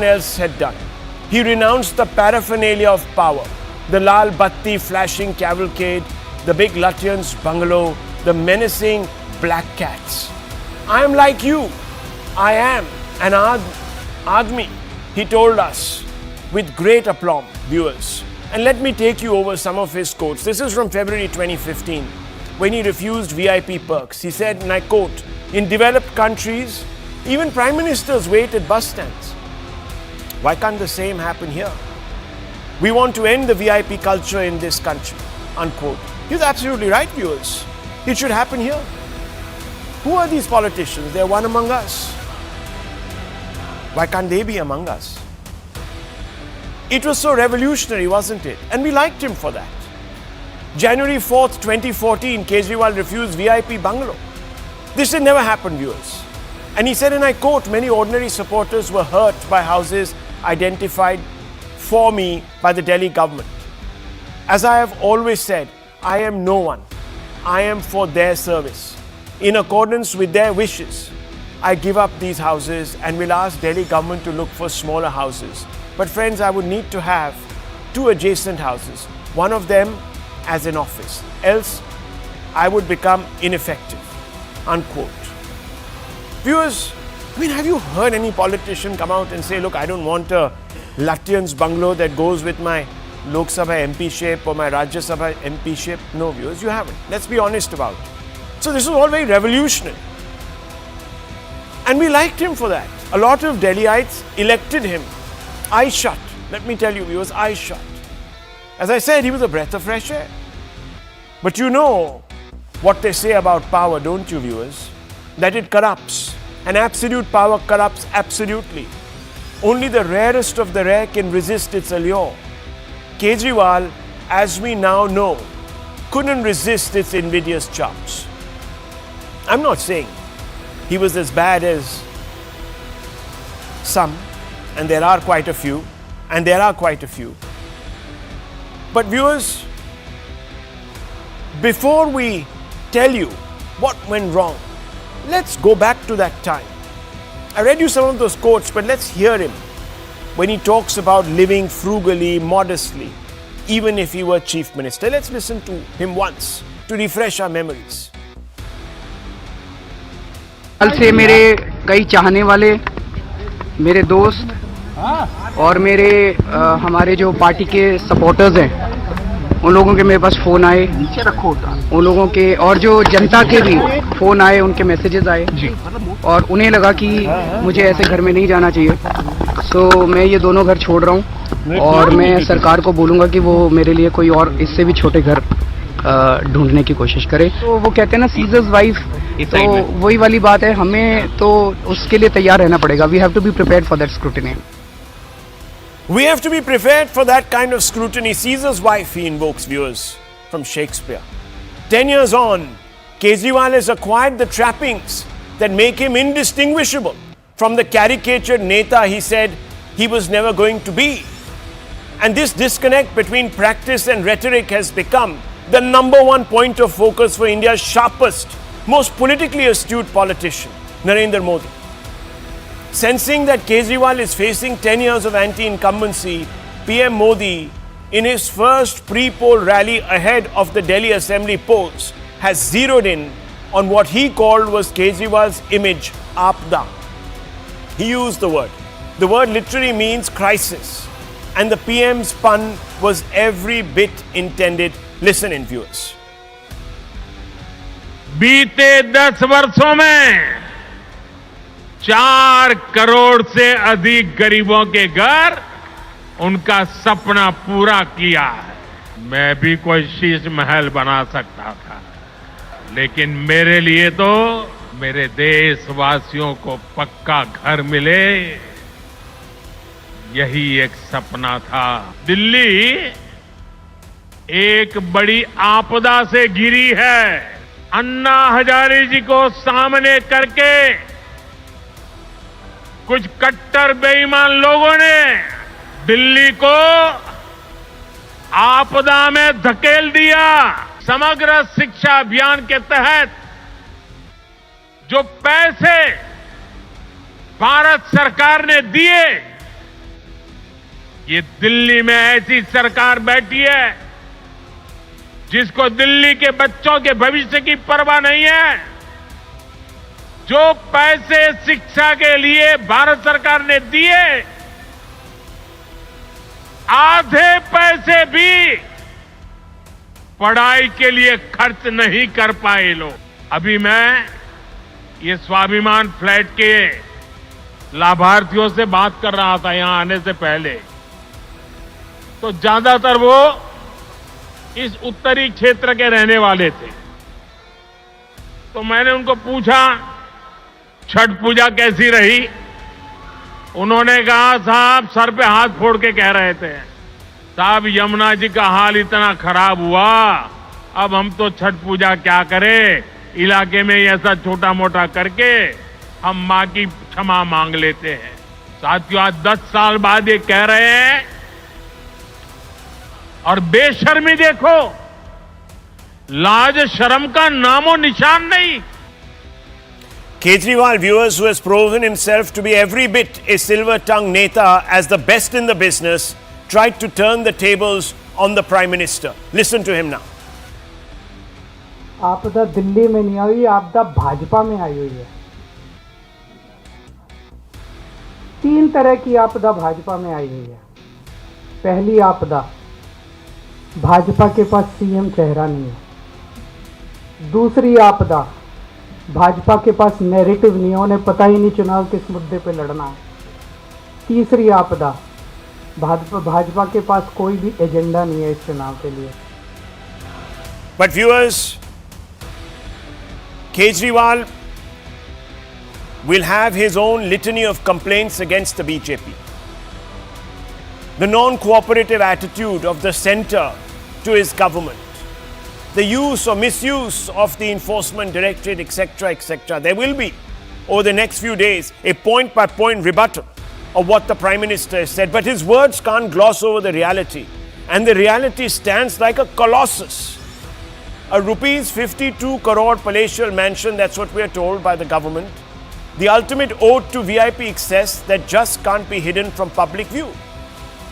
else had done. He renounced the paraphernalia of power, the Lal Batti flashing cavalcade, the big Lutyens bungalow, the menacing black cats. I am like you. I am an Admi, he told us with great aplomb, viewers. And let me take you over some of his quotes. This is from February 2015, when he refused VIP perks. He said, and I quote, "In developed countries, even prime ministers wait at bus stands. Why can't the same happen here? We want to end the VIP culture in this country," unquote. He's absolutely right, viewers. It should happen here. Who are these politicians? They're one among us. Why can't they be among us? It was so revolutionary, wasn't it? And we liked him for that. January 4th, 2014, Kejriwal refused VIP bungalow. This had never happened, viewers. And he said, and I quote, "Many ordinary supporters were hurt by houses identified for me by the Delhi government. As I have always said, I am no one. I am for their service. In accordance with their wishes, I give up these houses and will ask Delhi government to look for smaller houses. But friends, I would need to have 2 adjacent houses, one of them as an office. Else, I would become ineffective," unquote. Viewers, I mean, have you heard any politician come out and say, look, I don't want a Lutyens bungalow that goes with my Lok Sabha MP ship or my Rajya Sabha MP ship? No, viewers, you haven't. Let's be honest about it. So this was all very revolutionary. And we liked him for that. A lot of Delhiites elected him. Eyes shut. Let me tell you, viewers, eyes shut. As I said, he was a breath of fresh air. But you know what they say about power, don't you, viewers? That it corrupts. And absolute power corrupts absolutely. Only the rarest of the rare can resist its allure. Kejriwal, as we now know, couldn't resist its invidious charms. I'm not saying he was as bad as some, and there are quite a few, But viewers, before we tell you what went wrong, let's go back to that time. I read you some of those quotes, but let's hear him when he talks about living frugally, modestly, even if he were chief minister. Let's listen to him once to refresh our memories. कल से मेरे कई चाहने वाले, मेरे दोस्त और मेरे हमारे जो पार्टी के सपोर्टर्स हैं, उन लोगों के मेरे पास फ़ोन आए, उन लोगों के और जो जनता के भी फ़ोन आए, उनके मैसेजेस आए और उन्हें लगा कि मुझे ऐसे घर में नहीं जाना चाहिए। सो मैं ये दोनों घर छोड़ रहा हूँ और मैं सरकार को बोलूँगा कि वो मेरे लिए कोई और इससे भी छोटे घर ढूंढने की कोशिश करे। तो वो कहते हैं ना, सीजर्स वाइफ, तो वही वाली बात है, हमें तो उसके लिए तैयार रहना पड़ेगा। We have to be prepared for that scrutiny. We have to be prepared for that kind of scrutiny. Caesar's wife, he invokes, viewers, from Shakespeare. 10 years on, Kejriwal has acquired the trappings that make him indistinguishable from the caricatured Neta he said he was never going to be. And this disconnect between practice and rhetoric has become the #1 point of focus for India's sharpest, most politically astute politician, Narendra Modi. Sensing that Kejriwal is facing 10 years of anti-incumbency, PM Modi, in his first pre-poll rally ahead of the Delhi Assembly polls, has zeroed in on what he called was Kejriwal's image, Aapda. He used the word. The word literally means crisis. And the PM's pun was every bit intended. Listen in, viewers. बीते 10 वर्षों में 4 करोड़ से अधिक गरीबों के घर उनका सपना पूरा किया है। मैं भी कोई शीश महल बना सकता था, लेकिन मेरे लिए तो मेरे देशवासियों को पक्का घर मिले, यही एक सपना था। दिल्ली एक बड़ी आपदा से घिरी है। अन्ना हजारे जी को सामने करके कुछ कट्टर बेईमान लोगों ने दिल्ली को आपदा में धकेल दिया। समग्र शिक्षा अभियान के तहत जो पैसे भारत सरकार ने दिए, ये दिल्ली में ऐसी सरकार बैठी है जिसको दिल्ली के बच्चों के भविष्य की परवाह नहीं है। जो पैसे शिक्षा के लिए भारत सरकार ने दिए, आधे पैसे भी पढ़ाई के लिए खर्च नहीं कर पाए लोग। अभी मैं ये स्वाभिमान फ्लैट के लाभार्थियों से बात कर रहा था यहां आने से पहले, तो ज्यादातर वो इस उत्तरी क्षेत्र के रहने वाले थे। तो मैंने उनको पूछा छठ पूजा कैसी रही। उन्होंने कहा साहब सर पे हाथ फोड़ के कह रहे थे, साहब यमुना जी का हाल इतना खराब हुआ, अब हम तो छठ पूजा क्या करें, इलाके में ऐसा छोटा मोटा करके हम मां की क्षमा मांग लेते हैं। साथियों आज 10 साल बाद ये कह रहे हैं और बेशर्मी देखो, लाज शर्म का नामो निशान नहीं। Kejriwal, viewers, who has proven himself to be every bit a silver-tongued neta as the best in the business, tried to turn the tables on the Prime Minister. Listen to him now. आपदा दिल्ली में नहीं आई, आपदा भाजपा में आई हुई है। 3 तरह की आपदा भाजपा में आई हुई है। पहली आपदा, भाजपा के पास सीएम चेहरा नहीं है। दूसरी आपदा, भाजपा के पास नैरेटिव नहीं है, उन्हें पता ही नहीं चुनाव किस मुद्दे पे लड़ना है। तीसरी आपदा, भाजपा के पास कोई भी एजेंडा नहीं है इस चुनाव के लिए। But viewers, Kejriwal will have his own litany of complaints against the BJP. The non-cooperative attitude of the centre to his government, the use or misuse of the enforcement directorate, etc., etc. There will be, over the next few days, a point-by-point rebuttal of what the Prime Minister has said. But his words can't gloss over the reality. And the reality stands like a colossus. A rupees 52 crore palatial mansion, that's what we are told by the government. The ultimate ode to VIP excess that just can't be hidden from public view.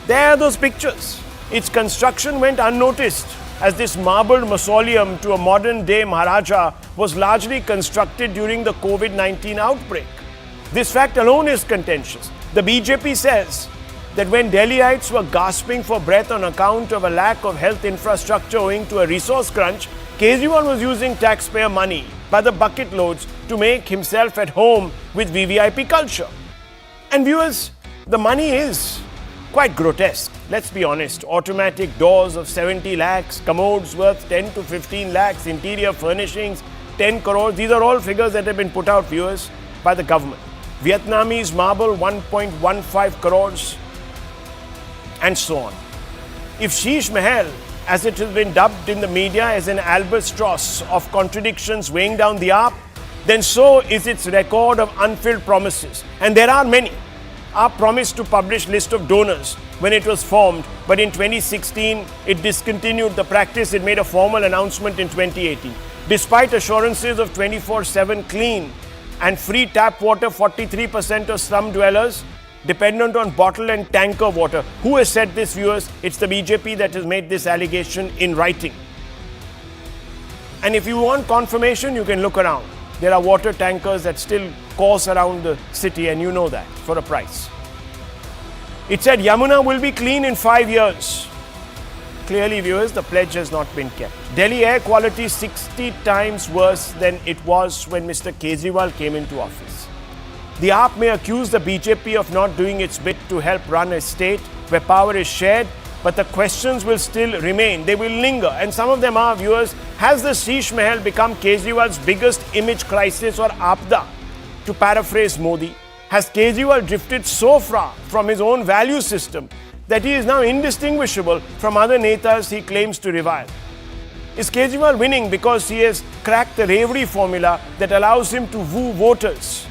There are those pictures. Its construction went unnoticed, as this marbled mausoleum to a modern-day Maharaja was largely constructed during the COVID-19 outbreak. This fact alone is contentious. The BJP says that when Delhiites were gasping for breath on account of a lack of health infrastructure owing to a resource crunch, Kejriwal was using taxpayer money by the bucket loads to make himself at home with VVIP culture. And viewers, the money is quite grotesque. Let's be honest. Automatic doors of 70 lakhs, commodes worth 10 to 15 lakhs, interior furnishings 10 crores. These are all figures that have been put out, viewers, by the government. Vietnamese marble 1.15 crores and so on. If Sheeshmahal, as it has been dubbed in the media as an albatross of contradictions weighing down the ark, then so is its record of unfilled promises. And there are many. AAP promised to publish list of donors when it was formed, but in 2016 it discontinued the practice. It made a formal announcement in 2018. Despite assurances of 24/7 clean and free tap water, 43% of slum dwellers dependent on bottled and tanker water. Who has said this, viewers? It's the BJP that has made this allegation in writing. And if you want confirmation, you can look around. There are water tankers that still course around the city, and you know that, for a price. It said Yamuna will be clean in 5 years. Clearly, viewers, the pledge has not been kept. Delhi air quality 60 times worse than it was when Mr. Kejriwal came into office. The AAP may accuse the BJP of not doing its bit to help run a state where power is shared, but the questions will still remain. They will linger, and some of them are, viewers, has the Sheeshmahal become Kejriwal's biggest image crisis or apda? To paraphrase Modi, has Kejriwal drifted so far from his own value system that he is now indistinguishable from other netas he claims to revile? Is Kejriwal winning because he has cracked the Revdi formula that allows him to woo voters?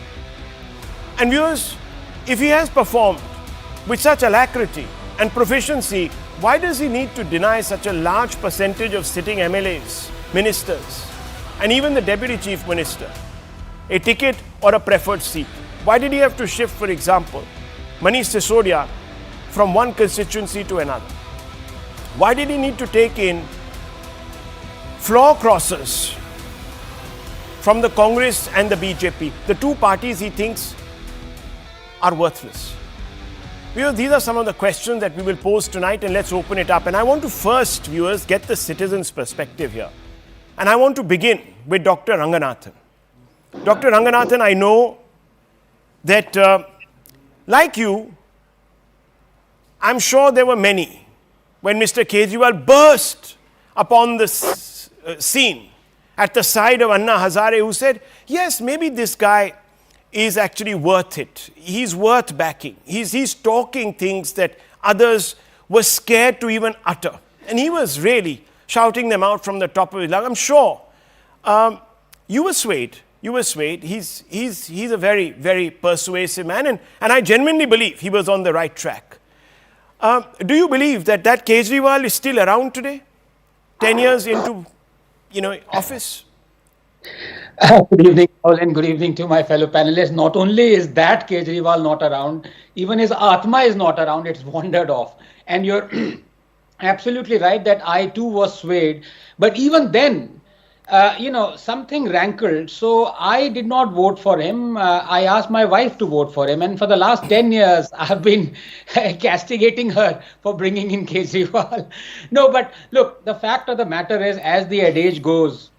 And viewers, if he has performed with such alacrity and proficiency, why does he need to deny such a large percentage of sitting MLAs, ministers, and even the Deputy Chief Minister a ticket or a preferred seat? Why did he have to shift, for example, Manish Sisodia from one constituency to another? Why did he need to take in floor crossers from the Congress and the BJP, the two parties he thinks are worthless? Viewers, these are some of the questions that we will pose tonight, and let's open it up. And I want to first, viewers, get the citizens' perspective here. And I want to begin with Dr. Ranganathan. Dr. Ranganathan, I know that, like you, I'm sure there were many when Mr. Kejriwal burst upon the scene at the side of Anna Hazare, who said, yes, maybe this guy is actually worth it. He's worth backing. He's talking things that others were scared to even utter. And he was really shouting them out from the top of his lungs. I'm sure you were swayed. You were swayed. He's a very, very persuasive man. And I genuinely believe he was on the right track. Do you believe that Kejriwal is still around today? 10 years into, office? Good evening, Paul, and good evening to my fellow panelists. Not only is that Kejriwal not around, even his Atma is not around, it's wandered off. And you're absolutely right that I too was swayed. But even then, something rankled. So I did not vote for him. I asked my wife to vote for him. And for the last 10 years, I've been castigating her for bringing in Kejriwal. No, but look, the fact of the matter is, as the adage goes,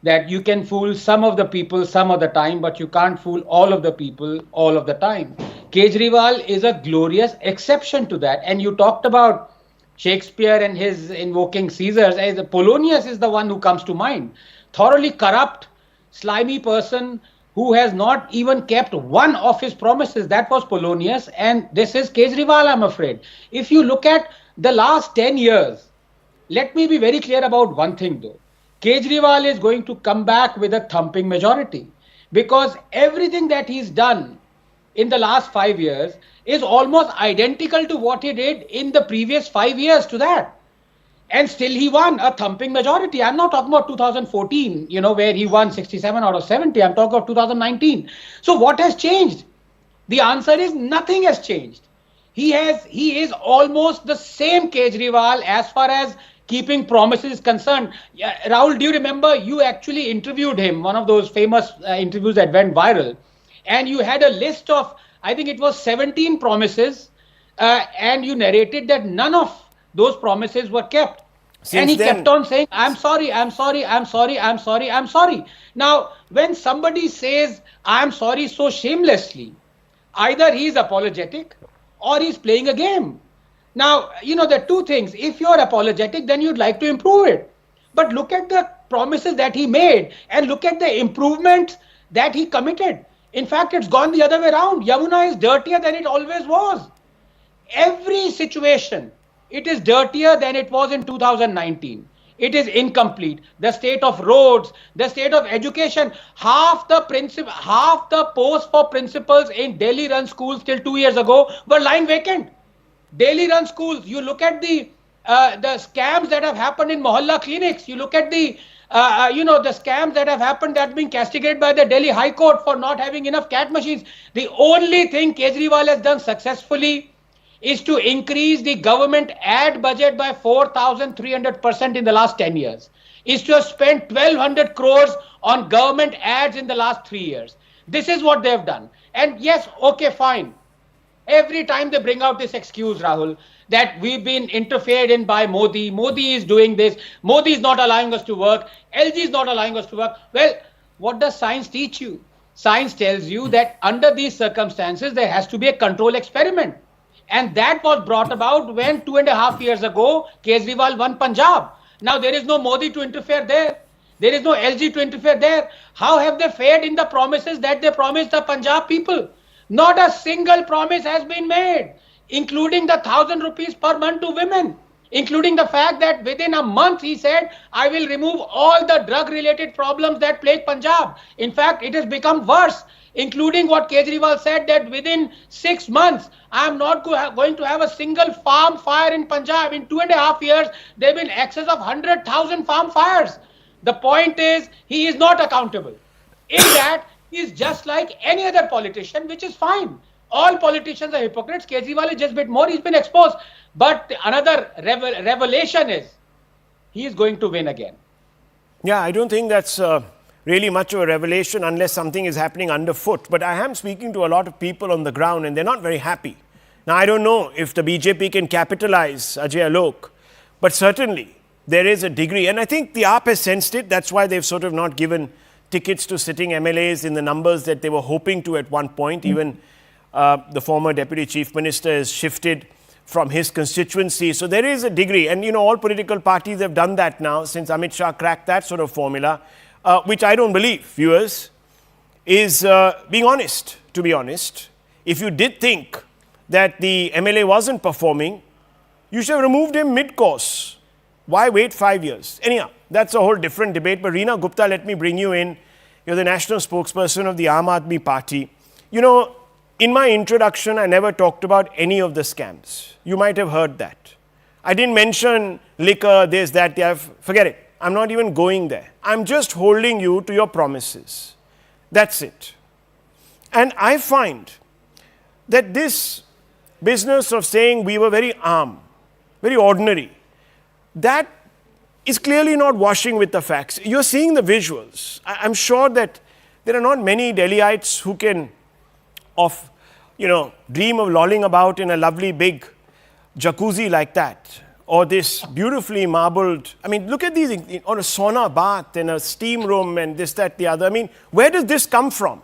that you can fool some of the people some of the time, but you can't fool all of the people all of the time. Kejriwal is a glorious exception to that. And you talked about Shakespeare and his invoking Caesars. As Polonius is the one who comes to mind. Thoroughly corrupt, slimy person who has not even kept one of his promises. That was Polonius. And this is Kejriwal, I'm afraid. If you look at the last 10 years, let me be very clear about one thing though. Kejriwal is going to come back with a thumping majority, because everything that he's done in the last 5 years is almost identical to what he did in the previous 5 years to that. And still he won a thumping majority. I'm not talking about 2014, where he won 67 out of 70. I'm talking of 2019. So what has changed? The answer is nothing has changed. He is almost the same Kejriwal as far as keeping promises is concerned. Rahul, do you remember you actually interviewed him, one of those famous interviews that went viral, and you had a list of, I think it was 17 promises, and you narrated that none of those promises were kept. And he kept on saying, I'm sorry, I'm sorry, I'm sorry, I'm sorry, I'm sorry. Now, when somebody says, I'm sorry so shamelessly, either he's apologetic or he's playing a game. Now, there are two things. If you're apologetic, then you'd like to improve it. But look at the promises that he made and look at the improvements that he committed. In fact, it's gone the other way around. Yamuna is dirtier than it always was. Every situation, it is dirtier than it was in 2019. It is incomplete. The state of roads, the state of education, half the posts for principals in Delhi-run schools till 2 years ago were lying vacant. Delhi-run schools, you look at the scams that have happened in Mohalla clinics. You look at the scams that have happened that have been castigated by the Delhi High Court for not having enough CAT machines. The only thing Kejriwal has done successfully is to increase the government ad budget by 4,300% in the last 10 years. Is to have spent 1,200 crores on government ads in the last 3 years. This is what they have done. And yes, okay, fine. Every time they bring out this excuse, Rahul, that we've been interfered in by Modi. Modi is doing this. Modi is not allowing us to work. LG is not allowing us to work. Well, what does science teach you? Science tells you that under these circumstances, there has to be a control experiment. And that was brought about when 2.5 years ago, Kejriwal won Punjab. Now, there is no Modi to interfere there. There is no LG to interfere there. How have they fared in the promises that they promised the Punjab people? Not a single promise has been made, including the 1,000 rupees per month to women, including the fact that within a month, he said, I will remove all the drug-related problems that plague Punjab. In fact, it has become worse, including what Kejriwal said that within 6 months, I am not going to have a single farm fire in Punjab. In 2.5 years, there have been excess of 100,000 farm fires. The point is, he is not accountable. In that, he is just like any other politician, which is fine. All politicians are hypocrites. Kejriwal is just a bit more. He's been exposed. But another revelation is he is going to win again. Yeah, I don't think that's really much of a revelation unless something is happening underfoot. But I am speaking to a lot of people on the ground and they're not very happy. Now, I don't know if the BJP can capitalize Ajay Alok, but certainly there is a degree. And I think the AAP has sensed it. That's why they've sort of not given tickets to sitting MLAs in the numbers that they were hoping to at one point. Even the former Deputy Chief Minister has shifted from his constituency. So there is a degree. And, you know, all political parties have done that now since Amit Shah cracked that sort of formula, which I don't believe, viewers, is being honest, to be honest. If you did think that the MLA wasn't performing, you should have removed him mid-course. Why wait 5 years? Anyhow, that's a whole different debate. But Reena Gupta, let me bring you in. You're the national spokesperson of the Aam Aadmi Party. You know, in my introduction, I never talked about any of the scams. You might have heard that. I didn't mention liquor, this, that, forget it. I'm not even going there. I'm just holding you to your promises. That's it. And I find that this business of saying we were very very ordinary, that is clearly not washing with the facts. You're seeing the visuals. I'm sure that there are not many Delhiites who can dream of lolling about in a lovely big jacuzzi like that, or this beautifully marbled, I mean, look at these, or a sauna bath and a steam room and this, that, the other. I mean, where does this come from?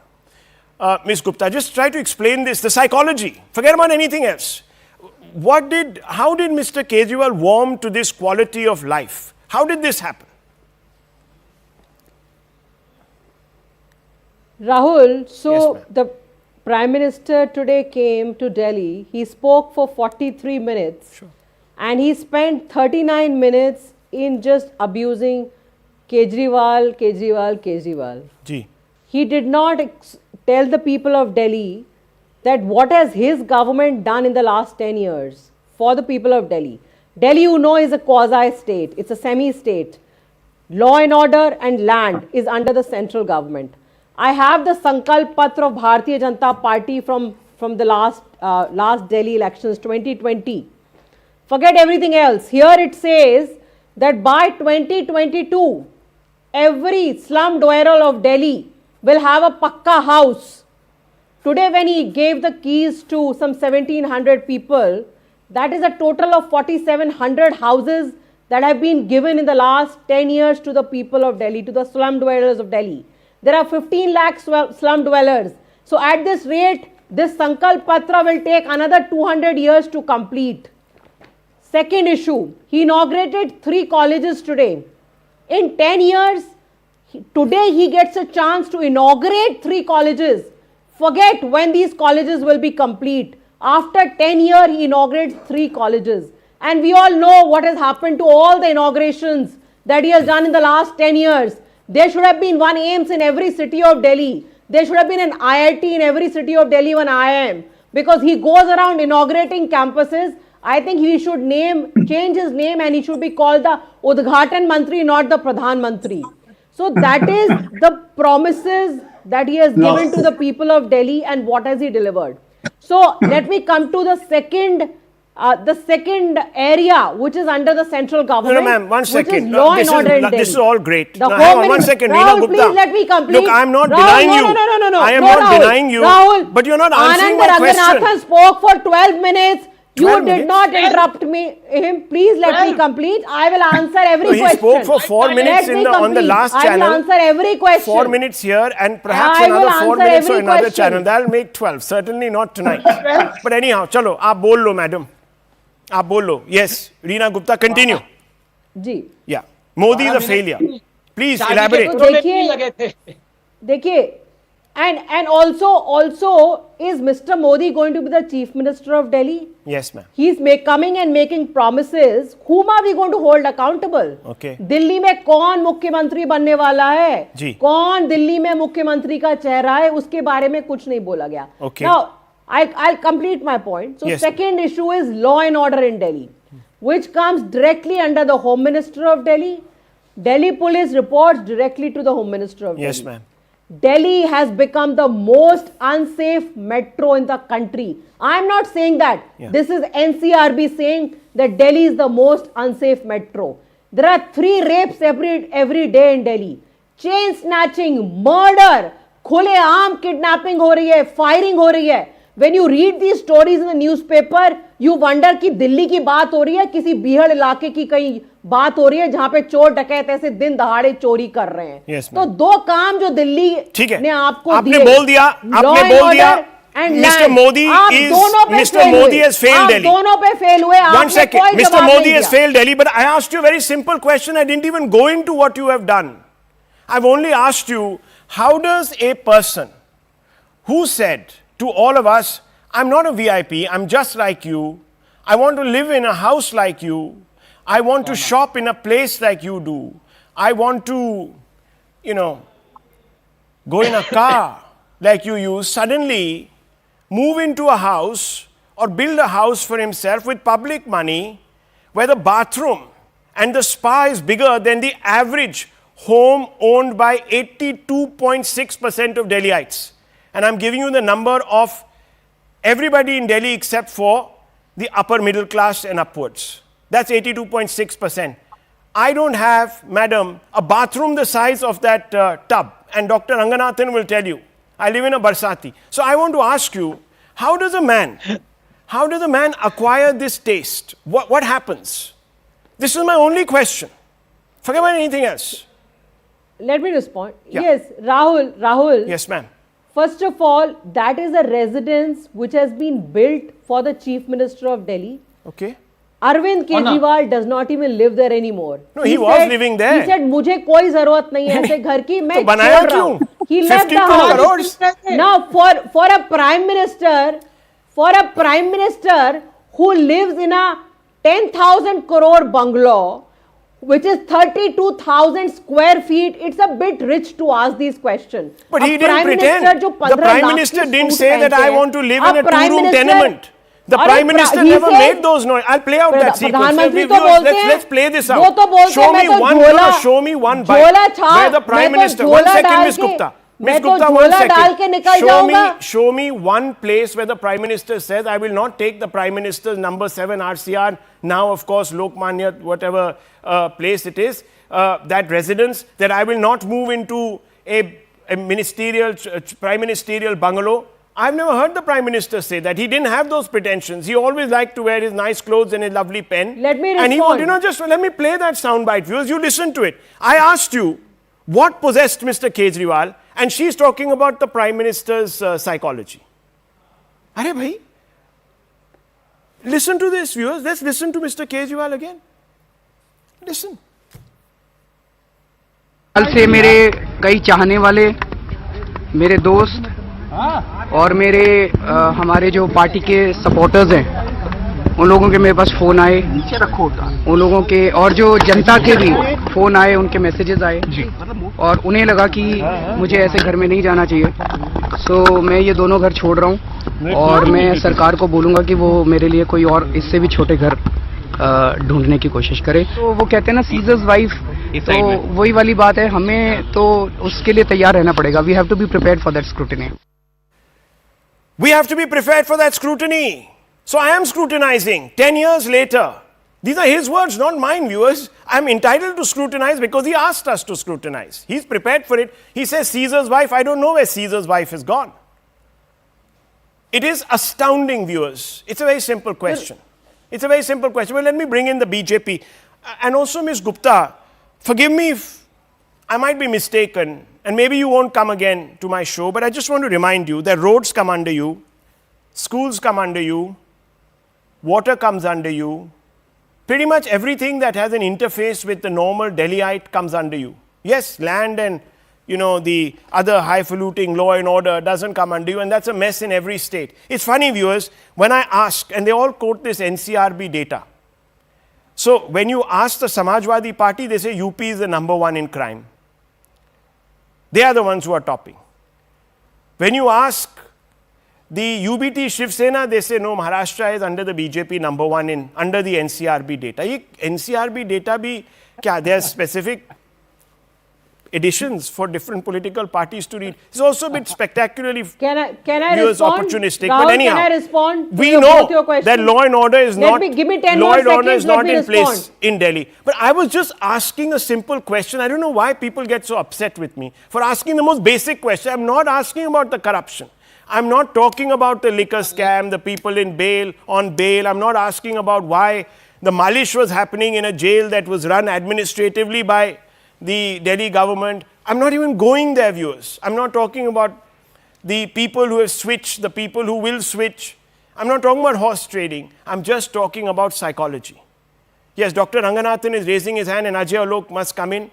Ms. Gupta, just try to explain this, the psychology. Forget about anything else. How did Mr. Kejriwal warm to this quality of life? How did this happen? Rahul, so Yes, the Prime Minister today came to Delhi. He spoke for 43 minutes. Sure. And he spent 39 minutes in just abusing Kejriwal. Ji. He did not tell the people of Delhi that what has his government done in the last 10 years for the people of Delhi. Delhi, you know, is a quasi-state. It's a semi-state. Law and order and land is under the central government. I have the Sankalp Patra of Bharatiya Janata Party from the last Delhi elections, 2020. Forget everything else. Here it says that by 2022, every slum dweller of Delhi will have a pakka house. Today, when he gave the keys to some 1700 people, that is a total of 4700 houses that have been given in the last 10 years to the people of Delhi, to the slum dwellers of Delhi. There are 15 lakh slum dwellers. So at this rate, this Sankalp Patra will take another 200 years to complete. Second issue, he inaugurated 3 colleges today. In 10 years, today he gets a chance to inaugurate 3 colleges. Forget when these colleges will be complete. After 10 years, he inaugurates 3 colleges. And we all know what has happened to all the inaugurations that he has done in the last 10 years. There should have been one AIIMS in every city of Delhi. There should have been an IIT in every city of Delhi, one IIM. Because he goes around inaugurating campuses. I think he should change his name, and he should be called the Udghatan Mantri, not the Pradhan Mantri. So that is the promises that he has given to the people of Delhi, and what has he delivered. So let me come to the second area, which is under the central government. No, ma'am, one second. Which is law and order in Delhi. This is all great. The now, hang on, one second, Reena Gupta. Please let me complete. Look, I'm not Rahul, denying you. No. I am not denying you. Rahul, but you're not answering my question. Ranganathan spoke for 12 minutes. You 12 did minutes? not interrupt him. Please let me complete. I will answer every question. He spoke for 4 minutes on the last channel. I will answer every question. 4 minutes here and perhaps another 4 minutes on another channel. That'll make 12. Certainly not tonight. But anyhow, chalo, aap bol lo, madam. Aap bol lo. Yes, Reena Gupta, continue. Ji. Yeah. Modi is a failure. Please elaborate. देखिए, and also is Mr. Modi going to be the Chief Minister of Delhi? Yes, ma'am. He's coming and making promises. Whom are we going to hold accountable? Okay. Delhi में कौन मुख्यमंत्री बनने वाला है? जी. कौन दिल्ली में मुख्यमंत्री का चेहरा है? उसके बारे में कुछ नहीं बोला गया. Okay. Now, I'll complete my point. So, yes, second issue is law and order in Delhi, which comes directly under the Home Minister of Delhi. Delhi Police reports directly to the Home Minister of Delhi. Yes, ma'am. Delhi has become the most unsafe metro in the country. I am not saying that. Yeah. This is NCRB saying that Delhi is the most unsafe metro. There are 3 rapes every day in Delhi. Chain snatching, murder, खुलेआम kidnapping हो रही है, firing हो रही है. When you read these stories in the newspaper, you wonder कि दिल्ली की बात हो रही है, किसी बीहड़ इलाके की कहीं बात हो रही है जहां पे चोर डकैत ऐसे दिन दहाड़े चोरी कर रहे हैं. Yes, तो 2 काम जो दिल्ली ने आपको आपने बोल दिया, आपने बोल दिया. Mr. Modi has failed Delhi. दोनों पे फेल हुए. One second, Mr. Modi has failed Delhi, but I asked you a very simple question. I didn't even go into what you have done. I've only asked you, how does a person who said to all of us, I'm not a VIP, I'm just like you, I want to live in a house like you, I want to shop in a place like you do, I want to, go in a car like you use, suddenly move into a house or build a house for himself with public money where the bathroom and the spa is bigger than the average home owned by 82.6% of Delhiites. And I'm giving you the number of everybody in Delhi except for the upper middle class and upwards. That's 82.6%. I don't have, madam, a bathroom the size of that tub. And Dr. Ranganathan will tell you, I live in a Barsati. So I want to ask you, how does a man acquire this taste? What happens? This is my only question. Forget about anything else. Let me respond. Yeah. Yes, Rahul. Yes, ma'am. First of all, that is a residence which has been built for the Chief Minister of Delhi. Okay. Arvind Kejriwal does not even live there anymore. No, he was living there. He said, मुझे कोई जरूरत नहीं है ऐसे घर की, मैं तो बनाया छोड़ रहा हूँ. क्यों? He left the 52 house. crores. Now, for a prime minister who lives in a 10,000 crore bungalow, which is 32,000 square feet, it's a bit rich to ask these questions. But he didn't pretend. The Prime Minister didn't say that I want to live in a 2-room tenement. The Prime Minister never made those noise. I'll play out that sequence. Let's play this out. Show me one bite where the Prime Minister. 1 second, Ms. Gupta. Ms. Gupta, 1 second. Show me one place where the Prime Minister says, I will not take the Prime Minister's number 7 RCR, now of course Lokmanya, whatever place it is, that residence, that I will not move into a ministerial, prime ministerial bungalow. I've never heard the Prime Minister say that. He didn't have those pretensions. He always liked to wear his nice clothes and his lovely pen. Let me respond. And he wanted, just let me play that soundbite, viewers. You listen to it. I asked you, what possessed Mr. Kejriwal? And she's talking about the Prime Minister's psychology. Arey bhai, listen to this, viewers. Let's listen to Mr. Kejriwal again. Listen. कल से मेरे कई चाहने वाले, मेरे दोस्त और हमारे जो पार्टी के सपोर्टर्स हैं, उन लोगों के मेरे पास फ़ोन आए, उन लोगों के और जो जनता के भी फ़ोन आए, उनके मैसेजेस आए और उन्हें लगा कि मुझे ऐसे घर में नहीं जाना चाहिए. सो मैं ये दोनों घर छोड़ रहा हूँ और मैं सरकार को बोलूँगा कि वो मेरे लिए कोई और इससे भी छोटे घर ढूंढने की कोशिश करे. तो वो कहते हैं ना, सीजर्स वाइफ, तो वही वाली बात है. हमें तो उसके लिए तैयार रहना पड़ेगा. We have to be prepared for that scrutiny. We have to be prepared for that scrutiny. So I am scrutinizing 10 years later. These are his words, not mine, viewers. I am entitled to scrutinize because he asked us to scrutinize. He's prepared for it. He says Caesar's wife. I don't know where Caesar's wife is gone. It is astounding, viewers. It's a very simple question. It's a very simple question. Well, let me bring in the BJP. And also, Ms. Gupta, forgive me if I might be mistaken, and maybe you won't come again to my show, but I just want to remind you that roads come under you, schools come under you, water comes under you, pretty much everything that has an interface with the normal Delhiite comes under you. Yes, land and the other highfalutin law and order doesn't come under you, and that's a mess in every state. It's funny, viewers, when I ask, and they all quote this NCRB data. So when you ask the Samajwadi Party, they say UP is the number 1 in crime. They are the ones who are topping. When you ask the UBT Shiv Sena, they say no, Maharashtra is under the BJP number 1 under the NCRB data. Ye NCRB data bhi kya? They are specific editions for different political parties to read. It's also a bit spectacularly Can I viewers respond? opportunistic. Rahul, But anyhow, can I respond to we both know your questions? that law and order is Let not me- give me 10 law more and order seconds, is let not me in place respond. in Delhi. But I was just asking a simple question. I don't know why people get so upset with me for asking the most basic question. I'm not asking about the corruption. I'm not talking about the liquor scam, the people on bail. I'm not asking about why the malish was happening in a jail that was run administratively by the Delhi government. I'm not even going there, viewers. I'm not talking about the people who have switched, the people who will switch. I'm not talking about horse trading. I'm just talking about psychology. Yes, Dr. Ranganathan is raising his hand and Ajay Alok must come in.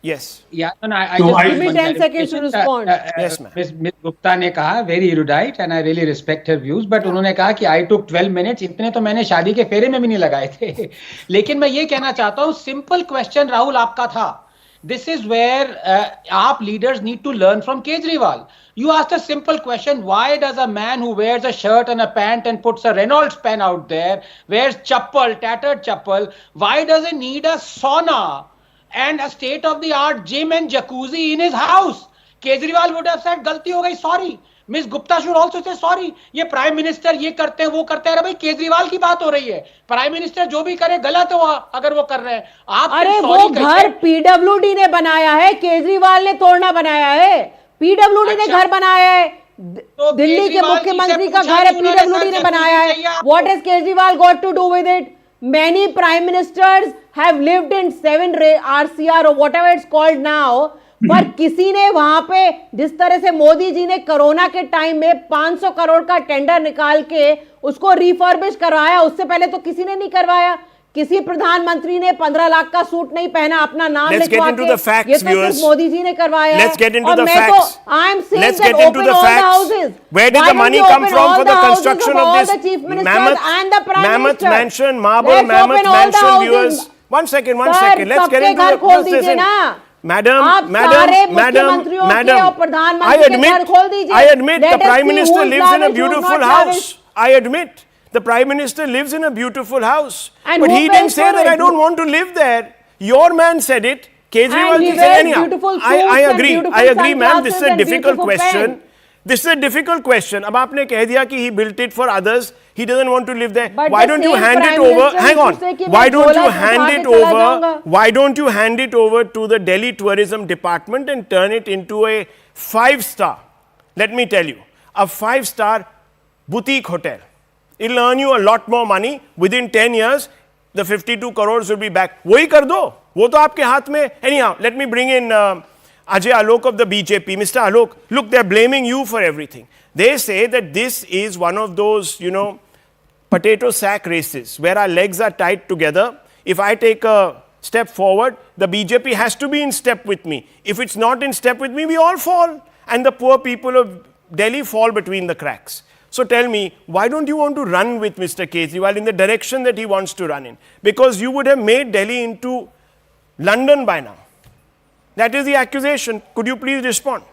Yes. Yeah, no, I So just I- Give me 10 seconds to respond. Yes, ma'am. Ms. Gupta ने कहा very erudite and I really respect her views, but उन्होंने कहा कि I took 12 minutes, इतने तो मैंने शादी के फेरे में भी नहीं लगाए थे. लेकिन मैं ये कहना चाहता हूँ, simple question राहुल आपका था. This is where AAP leaders need to learn from Kejriwal. You asked a simple question, why does a man who wears a shirt and a pant and puts a Reynolds pen out there, wears chappal, tattered chappal, why does he need a sauna and a state-of-the-art gym and jacuzzi in his house? Kejriwal would have said, गलती हो गई, sorry. Ms. Gupta should also say sorry. ये prime minister ये करते हैं वो करते हैं. अरे भाई केजरीवाल की बात हो रही है. प्राइम मिनिस्टर जो भी करे गलत हो अगर वो कर रहे हैं. आप अरे वो घर पीडब्ल्यूडी ने बनाया है, केजरीवाल ने तोड़ना बनाया है. पीडब्ल्यूडी ने घर बनाया है. दिल्ली के मुख्यमंत्री का घर है, पीडब्ल्यूडी ने बनाया है. What has Kejriwal got to do with it? Many prime ministers have lived in 7 RCR or whatever it's called now. पर किसी ने वहां पे जिस तरह से मोदी जी ने कोरोना के टाइम में 500 करोड़ का टेंडर निकाल के उसको रिफर्बिश करवाया, उससे पहले तो किसी ने नहीं करवाया. किसी प्रधानमंत्री ने 15 लाख का सूट नहीं पहना अपना नाम लिखवा के. ये तो सिर्फ मोदी जी ने करवाया. Let's get into और the मैं facts. तो I am saying Let's that get into open the all the facts. houses. Where did Why the don't money you come open from all for the the houses construction all of the this chief ministers mammoth, and the prime mammoth minister? mansion, marble Let's mammoth open all the mansion, houses. viewers? One second. Sir, Let's get सबके into घर the खोल process. दीजिए ना. Madam, आप madam, सारे madam, मुख्यमंत्रियों के और madam. प्रधानमंत्री के घर खोल दीजिए. I admit Let the us Prime see Minister who's lives in a lavish, who's beautiful not house. lavish. I admit the Prime Minister lives in a beautiful house. And But who he pays didn't say for that it? I don't want to live there. Your man said it. Kejriwal And he ji said wears anyhow. beautiful suits I and agree. beautiful I agree, ma'am. This is a sunglasses and difficult beautiful question. pen. This is a difficult question. अब आपने कह दिया कि he built it for others. He doesn't want to live there. But Why the don't you same hand it Prime over? Minister Hang on. used to say कि Why मैं don't you झोला hand उठा it के चला over? जाऊंगा. Why don't you hand it over to the Delhi Tourism Department and turn it into a 5-star? Let me tell you, a 5-star boutique hotel. It'll earn you a lot more money. Within 10 years, the 52 crores will be back. वही कर दो. वो तो आपके हाथ में. Anyhow, let me bring in Ajay Alok of the BJP. Mr. Alok, look, they're blaming you for everything. They say that this is one of those, potato sack races where our legs are tied together. If I take a step forward, the BJP has to be in step with me. If it's not in step with me, we all fall. And the poor people of Delhi fall between the cracks. So tell me, why don't you want to run with Mr. Kejriwal in the direction that he wants to run in? Because you would have made Delhi into London by now. That is the accusation. Could you please respond?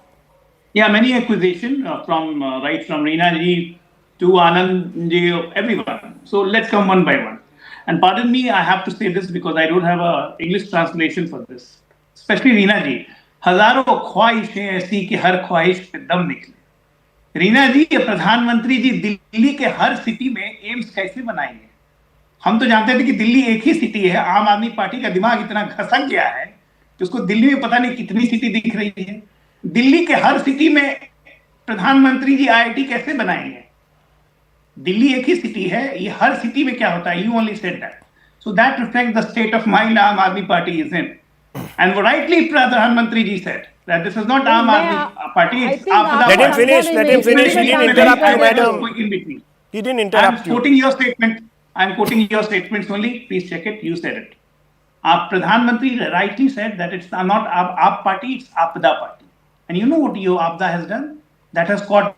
Yeah, many accusations from right from Reena ji to Anand ji, everyone. So let's come one by one. And pardon me, I have to say this because I don't have a English translation for this. Especially Reena ji. हजारों ख्वाहिशें ऐसी कि हर ख्वाहिश पे दम निकले. रीना जी, प्रधानमंत्री जी दिल्ली के हर city में एम्स कैसे बनाएंगे? हम तो जानते थे कि दिल्ली एक ही सिटी है. आम आदमी पार्टी का दिमाग इतना घसक गया है कि उसको दिल्ली में पता नहीं कितनी सिटी दिख रही है. दिल्ली के हर सिटी में प्रधानमंत्री जी आईआईटी कैसे बनाएंगे? दिल्ली एक ही सिटी है, ये हर सिटी में क्या होता है? You only said that. So that reflects the state of mind Aam Aadmi Party is in. And rightly Pradhan Mantri ji said that this is not Aam Aadmi Party, it's Apada Let him Party. finish. Let him finish. He didn't interrupt you, madam. In between. He didn't I'm interrupt you. quoting your statement. I'm quoting your statements only. Please check it. You said it. Pradhan Mantri rightly said that it's not Aap Party, it's Apada Party. And you know what your Apada has done? That has caught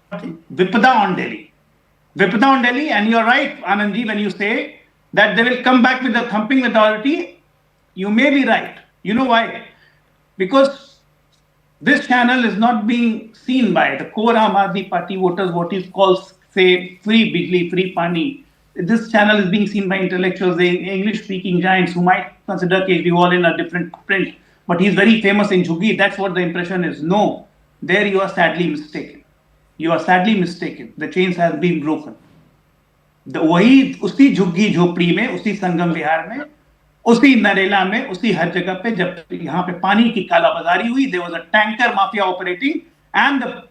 Vipada on Delhi. Vipada on Delhi, and you're right, Anandji, when you say that they will come back with a thumping majority. You may be right. You know why? Because this channel is not being seen by the core Aam Aadmi Party voters, what is called, say, free Bijli, free Pani. This channel is being seen by intellectuals, the English-speaking giants who might consider Kejriwal in a different print. but he's very famous in Jhuggi. That's what the impression is. No, there you are sadly mistaken. You are sadly mistaken. The chains have been broken. वही उसी झुग्गी झोपड़ी में, उसी संगम विहार में, उसी नरेला में, उसी हर जगह पे जब यहाँ पे पानी की कालाबाजारी हुई, there was a tanker mafia operating and the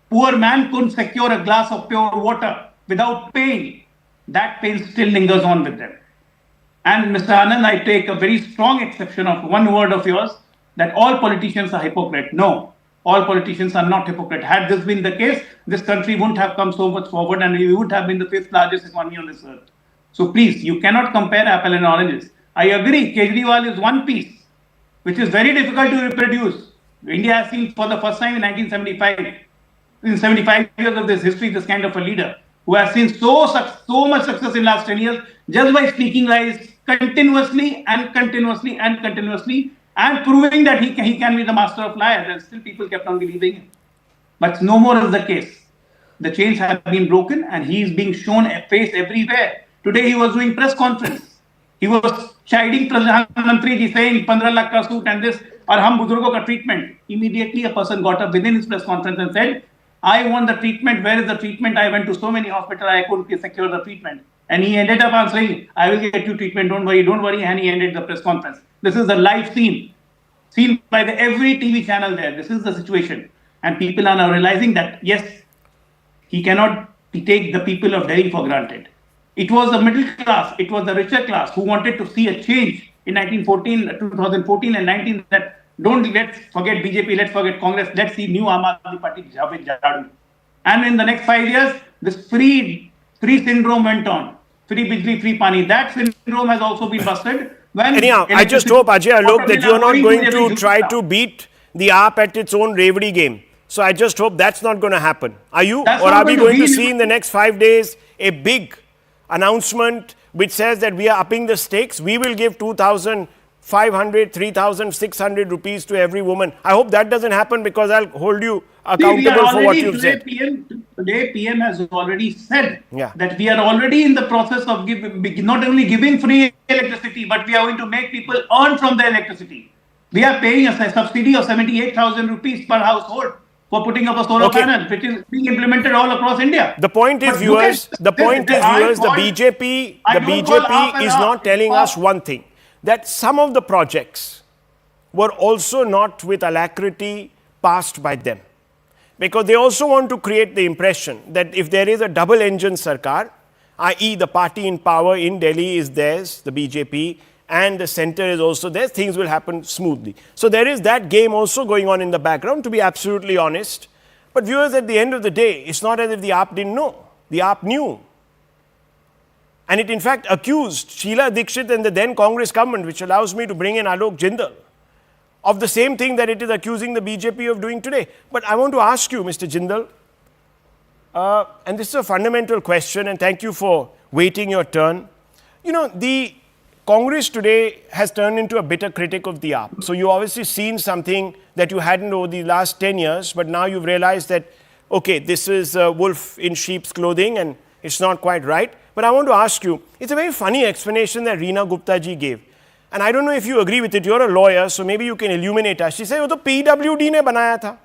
poor man couldn't secure a glass of pure water without paying. That pain still lingers on with them. And Mr. Anand, I take a very strong exception of one word of yours, that all politicians are hypocrite. No, all politicians are not hypocrite. Had this been the case, this country wouldn't have come so much forward and we would have been the fifth largest economy on this earth. So please, you cannot compare apple and oranges. I agree, Kejriwal is one piece, which is very difficult to reproduce. India has seen for the first time in 1975, in 75 years of this history, this kind of a leader who has seen so much success in last 10 years just by speaking lies continuously and proving that he can be the master of lies, and still people kept on believing him. But no more is the case. The chains have been broken and he is being shown a face everywhere. Today he was doing press conference. He was chiding Pradhan Mantri ji saying 15 lakh ka suit and this, और हम बुजुर्गों का treatment. Immediately a person got up within his press conference and said, I want the treatment. Where is the treatment? I went to so many hospitals, I couldn't secure the treatment. And he ended up answering, I will get you treatment, don't worry. And he ended the press conference. This is the live scene by every TV channel there. This is the situation. And people are now realizing that, yes, he cannot take the people of Delhi for granted. It was the middle class, it was the richer class who wanted to see a change in 2014 and 19, that let's forget BJP, let's forget Congress, let's see new Aam Aadmi Party, Javed Jaddu. And in the next 5 years, this free syndrome went on. Free Bijli, free Pani. That syndrome has also been busted. Anyhow, I just hope, Ajay Alok, that you are not going to try to beat the AAP at its own Revdi game. So I just hope that's not going to happen. Are you? Or are we going to see in the next 5 days a big announcement which says that we are upping the stakes? We will give 2,500, 3,600 rupees to every woman. I hope that doesn't happen, because I'll hold you accountable for what you've said. Today PM has already said that we are already in the process of not only giving free electricity, but we are going to make people earn from the electricity. We are paying a subsidy of 78,000 rupees per household for putting up a solar panel, which is being implemented all across India. The point is, viewers, the BJP is not telling us one thing, that some of the projects were also not with alacrity passed by them. Because they also want to create the impression that if there is a double-engine sarkar, i.e. the party in power in Delhi is theirs, the BJP, and the centre is also theirs, things will happen smoothly. So there is that game also going on in the background, to be absolutely honest. But viewers, at the end of the day, it's not as if the AAP didn't know. The AAP knew. And it in fact accused Sheila Dikshit and the then Congress government, which allows me to bring in Alok Jindal, of the same thing that it is accusing the BJP of doing today. But I want to ask you, Mr. Jindal, and this is a fundamental question, and thank you for waiting your turn. You know, the Congress today has turned into a bitter critic of the AAP. So you obviously seen something that you hadn't over the last 10 years, but now you've realized that, okay, this is a wolf in sheep's clothing and it's not quite right. But I want to ask you, it's a very funny explanation that Reena Gupta ji gave. And I don't know if you agree with it. You're a lawyer, so maybe you can illuminate us. She said, "वो तो PWD ने बनाया था."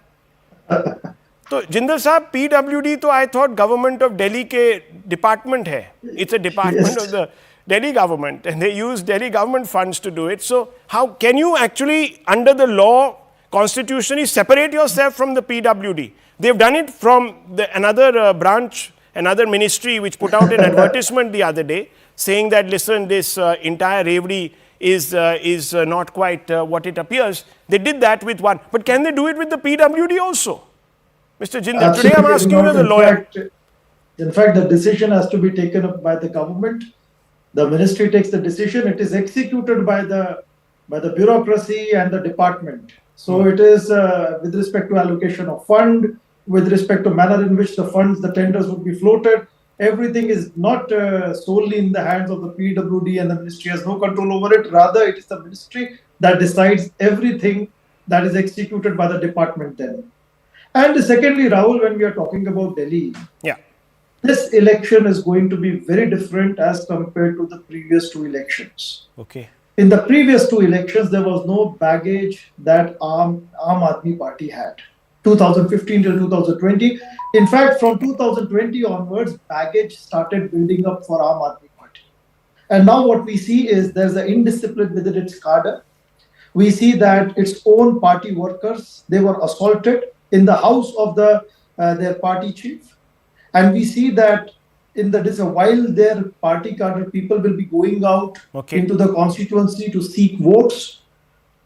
तो जिंदल साहब, PWD तो I thought government of Delhi के department है. It's a department of the Delhi government, and they use Delhi government funds to do it. So how can you actually, under the law, constitutionally separate yourself from the PWD? They've done it from another branch, another ministry, which put out an advertisement the other day saying that, listen, this entire Revdi is not quite what it appears. They did that with one. But can they do it with the PWD also? Mr. Jindal, today I'm asking you as a lawyer. In fact, the decision has to be taken up by the government. The ministry takes the decision. It is executed by the bureaucracy and the department. So it is with respect to allocation of fund, with respect to manner in which the funds, the tenders would be floated. Everything is not solely in the hands of the PWD, and the ministry has no control over it. Rather, it is the ministry that decides everything that is executed by the department then. And secondly, Rahul, when we are talking about Delhi, this election is going to be very different as compared to the previous two elections. Okay. In the previous two elections, there was no baggage that Aam Aadmi Party had. 2015 till 2020. In fact, from 2020 onwards, baggage started building up for Aam Aadmi Party. And now what we see is there's an indiscipline within its cadre. We see that its own party workers, they were assaulted in the house of their party chief. And we see that while their party cadre people will be going out into the constituency to seek votes,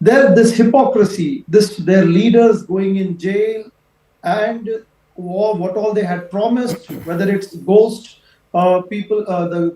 this hypocrisy, their leaders going in jail, and what all they had promised, whether it's ghost people,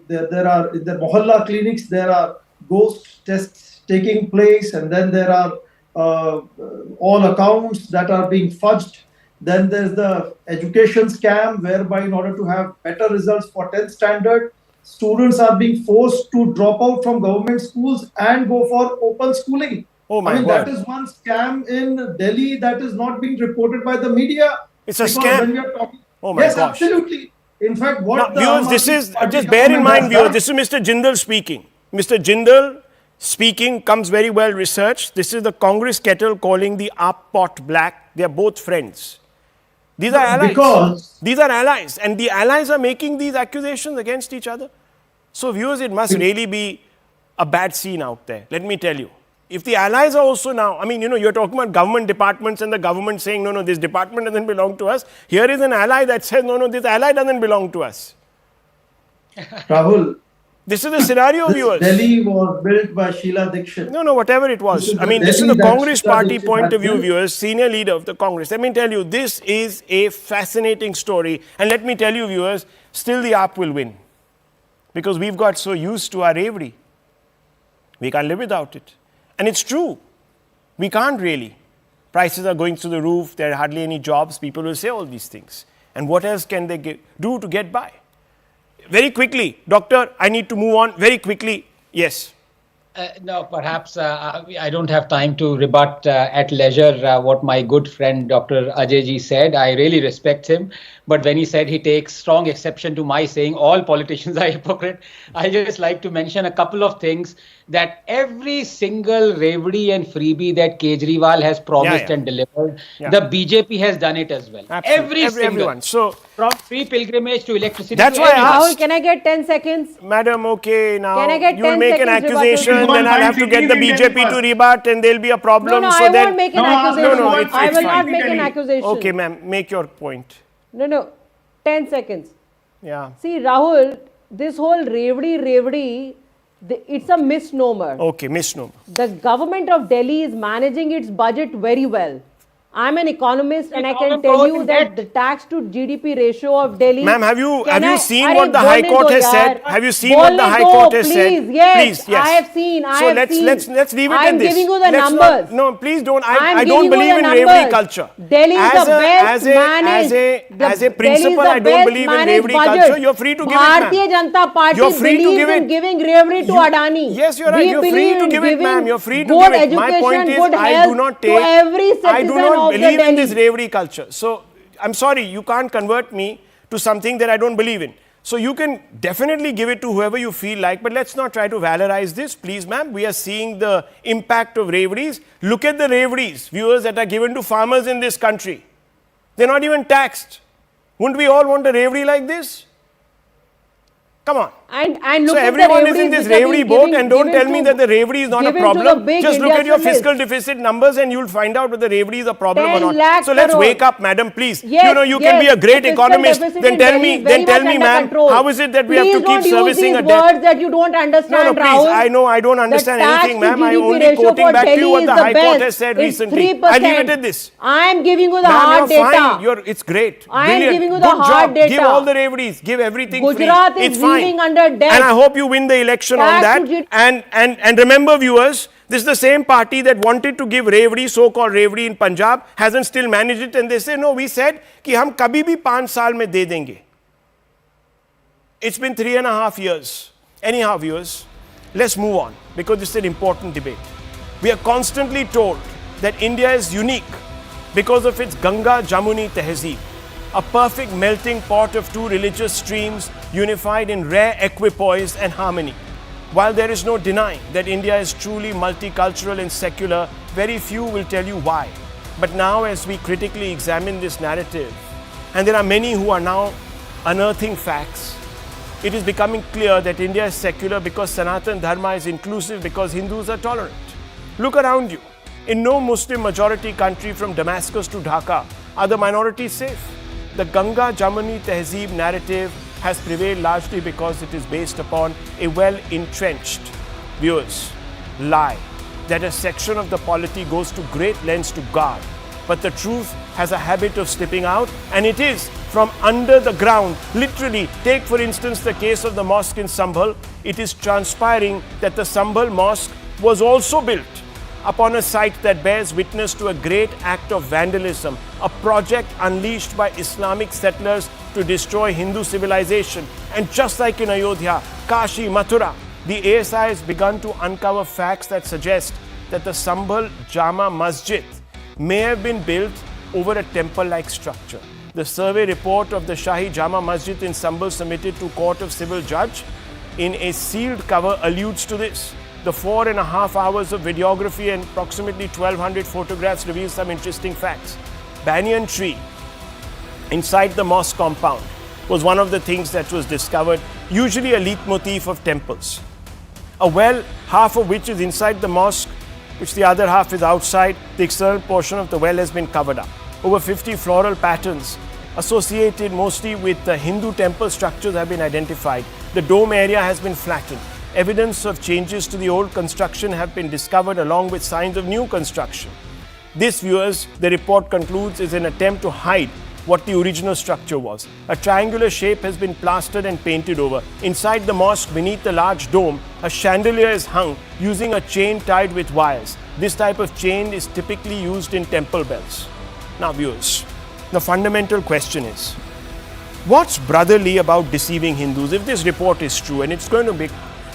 there are in the mohalla clinics, there are ghost tests taking place, and then there are all accounts that are being fudged. Then there's the education scam, whereby in order to have better results for 10th standard, students are being forced to drop out from government schools and go for open schooling. Oh my God. That is one scam in Delhi that is not being reported by the media. It's a scam. When we are talking, oh my yes, gosh. absolutely. In fact, what viewers, this is, just bear in mind, viewers, this is Mr. Jindal speaking. Mr. Jindal speaking comes very well researched. This is the Congress kettle calling the Aap pot black. They are both friends. These are allies. These are allies. And the allies are making these accusations against each other. So viewers, it must really be a bad scene out there. Let me tell you. If the allies are also now, I mean, you're talking about government departments and the government saying, no, this department doesn't belong to us. Here is an ally that says, no, this ally doesn't belong to us. Rahul, this is the scenario, viewers. Delhi was built by Sheila Dikshit. No, whatever it was. I mean, this is the Congress party point of view, viewers, senior leader of the Congress. Let me tell you, this is a fascinating story. And let me tell you, viewers, still the AAP will win. Because we've got so used to our reverie. We can't live without it. And it's true. We can't really. Prices are going through the roof. There are hardly any jobs. People will say all these things. And what else can they do to get by? Very quickly, Doctor, I need to move on very quickly. Yes. No, perhaps I don't have time to rebut at leisure what my good friend Dr. Ajay ji said. I really respect him. But when he said he takes strong exception to my saying all politicians are hypocrite, I just like to mention a couple of things, that every single reverie and freebie that Kejriwal has promised and delivered, the BJP has done it as well. Absolutely. Everyone. So, from free pilgrimage to electricity. That's why I asked. Rahul, can I get 10 seconds? Madam, okay, now Can I get you will make an accusation, then I'll have to get the BJP to rebut and there'll be a problem. No, so I then, won't make an accusation. it's I will fine. not make an accusation. Okay, ma'am, make your point. No, 10 seconds. Yeah. See, Rahul, this whole reverie, it's a misnomer. Okay, misnomer. The government of Delhi is managing its budget very well. I'm an economist and I can tell you that the tax to GDP ratio of Delhi... Ma'am, have you seen what the High Court has said? Have you seen what the High Court has said? Yes, I have seen. So let's leave it I'm in this. giving you the numbers. No, please don't. I don't believe in reverie culture. Delhi is the best managed. As a principle, I don't believe in reverie culture. You're free to give it, ma'am. Bharatiya Janata Party believes in giving reverie to Adani. Yes, you're right. You're free to give it, ma'am. You're free to give it. My point is, I do not take... believe in this reverie culture. So, I'm sorry, you can't convert me to something that I don't believe in. So, you can definitely give it to whoever you feel like, but let's not try to valorize this, please, ma'am. We are seeing the impact of reveries. Look at the reveries, viewers, that are given to farmers in this country. They're not even taxed. Wouldn't we all want a reverie like this? Come on. And look so at everyone is in this reverie boat, and don't tell me that the reverie is not a problem. Just look at your fiscal deficit numbers and you'll find out whether reverie is a problem or not. So let's wake up, madam, please. Yes, you can be a great economist. Then tell me, ma'am, how is it that we have to keep servicing a debt? Words that you don't understand, no, please. I know I don't understand anything, ma'am. I'm only quoting back to you what the High Court has said recently. I leave it at this. I am giving you the hard data. It's great. I am giving you the hard data. Give all the reveries. Give everything free. Gujarat is living under debt. And I hope you win the election on that. And remember, viewers, this is the same party that wanted to give reverie, so-called reverie in Punjab, hasn't still managed it. And they say, no, we said कि हम कभी भी 5 साल में दे देंगे. It's been 3.5 years. Anyhow, viewers, let's move on because this is an important debate. We are constantly told that India is unique because of its Ganga Jamuni Tehzeeb, a perfect melting pot of two religious streams unified in rare equipoise and harmony. While there is no denying that India is truly multicultural and secular, very few will tell you why. But now, as we critically examine this narrative, and there are many who are now unearthing facts, it is becoming clear that India is secular because Sanatan Dharma is inclusive, because Hindus are tolerant. Look around you. In no Muslim majority country from Damascus to Dhaka are the minorities safe. The Ganga Jamuni Tehzeeb narrative has prevailed largely because it is based upon a well-entrenched, viewers, lie that a section of the polity goes to great lengths to guard. But the truth has a habit of slipping out, and it is from under the ground. Literally, take for instance the case of the mosque in Sambhal. It is transpiring that the Sambhal mosque was also built upon a site that bears witness to a great act of vandalism, a project unleashed by Islamic settlers to destroy Hindu civilization. And just like in Ayodhya, Kashi, Mathura, the ASI has begun to uncover facts that suggest that the Sambhal Jama Masjid may have been built over a temple-like structure. The survey report of the Shahi Jama Masjid in Sambhal submitted to Court of Civil Judge in a sealed cover alludes to this. The 4.5 hours of videography and approximately 1,200 photographs reveal some interesting facts. Banyan tree inside the mosque compound was one of the things that was discovered, usually a leitmotif of temples. A well, half of which is inside the mosque, which the other half is outside. The external portion of the well has been covered up. Over 50 floral patterns associated mostly with the Hindu temple structures have been identified. The dome area has been flattened. Evidence of changes to the old construction have been discovered along with signs of new construction. This, viewers, the report concludes, is an attempt to hide what the original structure was. A triangular shape has been plastered and painted over. Inside the mosque, beneath the large dome, a chandelier is hung using a chain tied with wires. This type of chain is typically used in temple bells. Now, viewers, the fundamental question is, what's brotherly about deceiving Hindus? If this report is true, and it's going to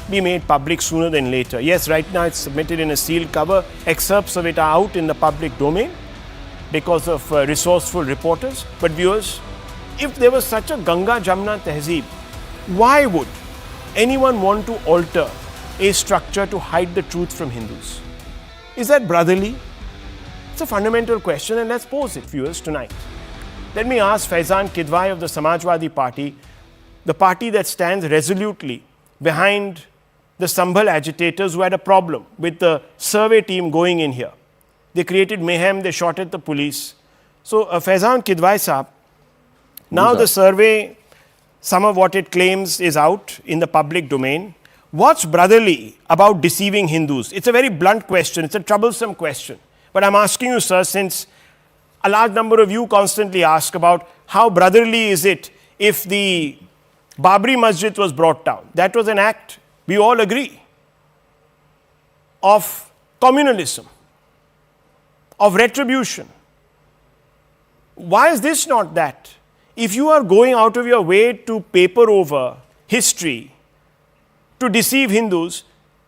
be made public sooner than later. Yes, right now it's submitted in a sealed cover. Excerpts of it are out in the public domain because of resourceful reporters. But viewers, if there was such a Ganga Jamna Tehzeeb, why would anyone want to alter a structure to hide the truth from Hindus? Is that brotherly? It's a fundamental question, and let's pose it, viewers, tonight. Let me ask Faizan Kidwai of the Samajwadi Party, the party that stands resolutely behind the Sambhal agitators who had a problem with the survey team going in here. They created mayhem, they shot at the police. So, Faizan Kidwai Saab, now the survey, some of what it claims is out in the public domain. What's brotherly about deceiving Hindus? It's a very blunt question, it's a troublesome question. But I'm asking you, sir, since a large number of you constantly ask about how brotherly is it if the Babri Masjid was brought down. That was an act, we all agree, of communalism, of retribution. Why is this not that? If you are going out of your way to paper over history, to deceive Hindus,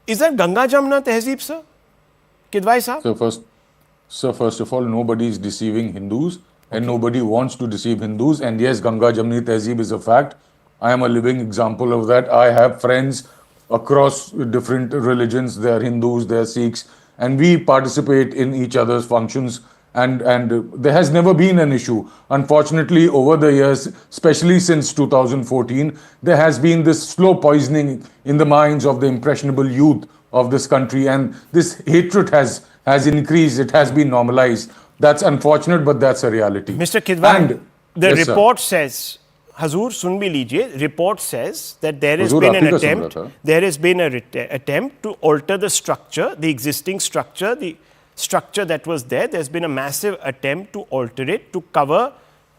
is that Ganga Jamna Tehzeeb, sir? Kidwai Saab? So first of all, nobody is deceiving Hindus and nobody wants to deceive Hindus. And yes, Ganga Jamni Tehzeeb is a fact. I am a living example of that. I have friends across different religions. They are Hindus, they are Sikhs, and we participate in each other's functions. And there has never been an issue. Unfortunately, over the years, especially since 2014, there has been this slow poisoning in the minds of the impressionable youth of this country, and this hatred has increased. It has been normalized. That's unfortunate, but that's a reality. Mr. Kidwai, the yes, report says, Hazur, sun bhi lijiye, report says that there has been an attempt to alter the structure, the existing structure, the structure that was there. There's been a massive attempt to alter it, to cover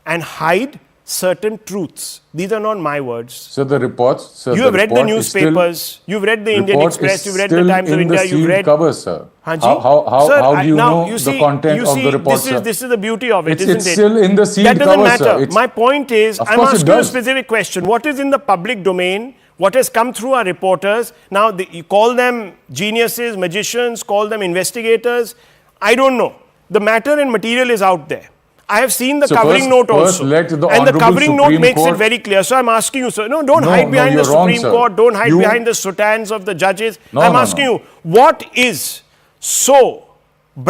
and hide certain truths. These are not my words. So the reports... you have read the newspapers, you've read the Indian Express, you've read the Times of India, you've read... cover, sir. How do you know the content of the report, sir? This is the beauty of it, isn't it? It's still in the sealed cover, sir. That doesn't matter. My point is, I'm asking you a specific question. What is in the public domain? What has come through our reporters? Now, you call them geniuses, magicians, call them investigators. I don't know. The matter and material is out there. I have seen the So covering first- note first also. let the And the Honourable covering note Supreme makes it Court- very clear. So I'm asking you, sir. No, don't No, hide no, behind the you're wrong, Supreme sir. Court. Don't hide You- behind the sutans of the judges. No, I'm no, asking no. you, what is so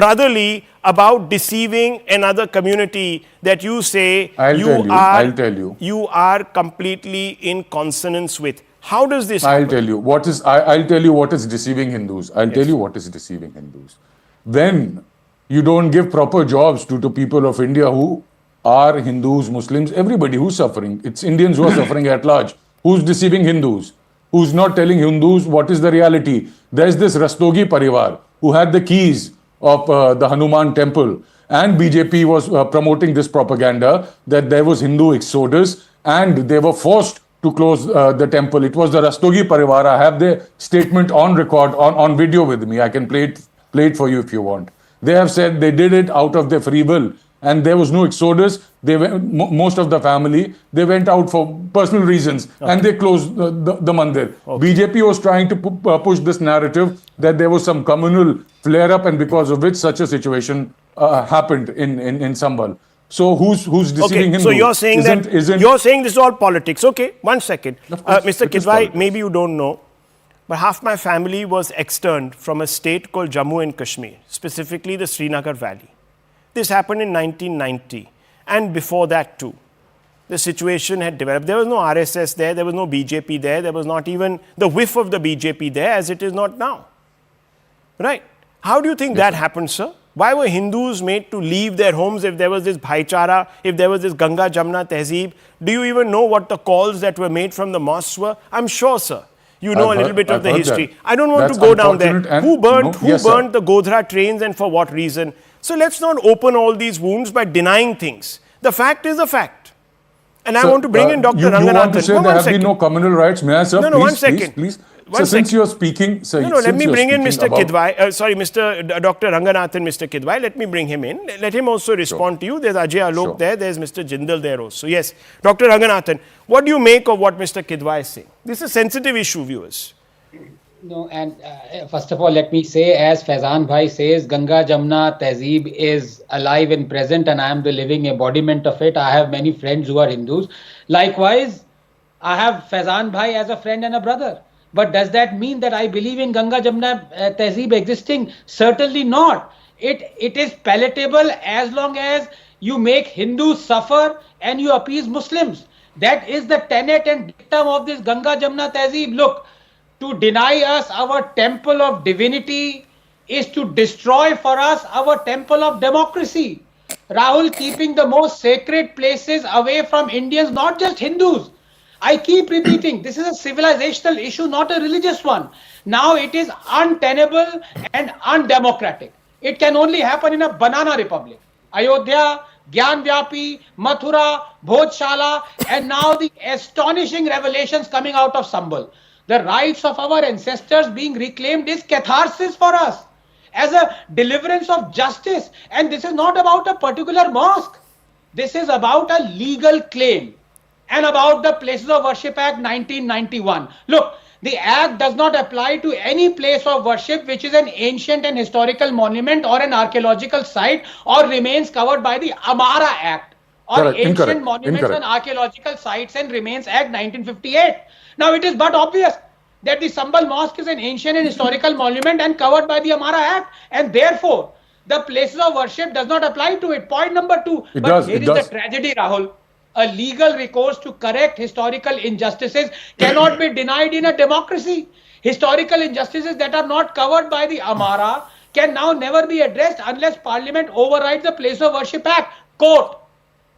brotherly about deceiving another community that you say I'll tell you. you are completely in consonance with? How does this I'll happen? tell you what is. I'll tell you what is deceiving Hindus. I'll tell you what is deceiving Hindus. When you don't give proper jobs to people of India who are Hindus, Muslims, everybody who's suffering. It's Indians who are suffering at large. Who's deceiving Hindus? Who's not telling Hindus what is the reality? There's this Rastogi Parivar who had the keys of the Hanuman temple, and BJP was promoting this propaganda that there was Hindu exodus and they were forced to close the temple. It was the Rastogi Parivar. I have the statement on record, on video with me. I can play it for you if you want. They have said they did it out of their free will, and there was no exodus. They went, most of the family, they went out for personal reasons, and they closed the mandir. BJP was trying to push this narrative that there was some communal flare-up, and because of which such a situation happened in Sambhal. So who's deceiving Hindus? So you're saying you're saying this is all politics. Okay, 1 second. Of course, Mr. it is Kejriwal, politics. maybe you don't know, but half my family was externed from a state called Jammu and Kashmir, specifically the Srinagar Valley. This happened in 1990, and before that too. The situation had developed. There was no RSS there was no BJP there was not even the whiff of the BJP there, as it is not now. Right? How do you think that happened, sir? Why were Hindus made to leave their homes if there was this bhaichara, if there was this Ganga Jamna Tehzeeb? Do you even know what the calls that were made from the mosques were? I'm sure, sir. You know I've a little bit of I've the heard history. that. I don't want That's to go down there. unfortunate and- Who burnt, No, yes, sir. the Godhra trains and for what reason? So let's not open all these wounds by denying things. The fact is a fact. And I Sir, want to bring in Dr. You want Ranganathan. to say No, there one have been second. no communal rights? May I, sir? No, please, 1 second. Please. One So since second. you are speaking, sir, No, let since me you are bring in speaking Mr. about- Kejriwal. Sorry, Dr. Ranganathan, Mr. Kejriwal. Let me bring him in. Let him also respond to you. There's Ajay Alok Sure. there. There's Mr. Jindal there also. Yes. Dr. Ranganathan, what do you make of what Mr. Kejriwal is saying? This is a sensitive issue, viewers. No, and first of all, let me say, as Faizan Bhai says, Ganga Jamna Tehzeeb is alive and present, and I am the living embodiment of it. I have many friends who are Hindus. Likewise, I have Faizan Bhai as a friend and a brother. But does that mean that I believe in Ganga Jamna Tehzeeb existing? Certainly not. It is palatable as long as you make Hindus suffer and you appease Muslims. That is the tenet and dictum of this Ganga Jamna Tehzeeb. Look, to deny us our temple of divinity is to destroy for us our temple of democracy. Rahul, keeping the most sacred places away from Indians, not just Hindus. I keep repeating, this is a civilizational issue, not a religious one. Now it is untenable and undemocratic. It can only happen in a banana republic. Ayodhya, Gyanvyapi, Mathura, Bhojshala, and now the astonishing revelations coming out of Sambhal. The rights of our ancestors being reclaimed is catharsis for us, as a deliverance of justice. And this is not about a particular mosque. This is about a legal claim and about the Places of Worship Act 1991. Look, the act does not apply to any place of worship which is an ancient and historical monument or an archaeological site or remains covered by the Amara Act or Correct. Ancient Incorrect. Monuments Incorrect. and Archaeological Sites and Remains Act 1958. Now it is but obvious that the Sambhal Mosque is an ancient and historical monument and covered by the Amara Act, and therefore the Places of Worship does not apply to it. Point number 2. It But does, here it is does. the tragedy, Rahul. A legal recourse to correct historical injustices cannot be denied in a democracy. Historical injustices that are not covered by the Amara can now never be addressed unless Parliament overrides the Place of Worship Act. Quote,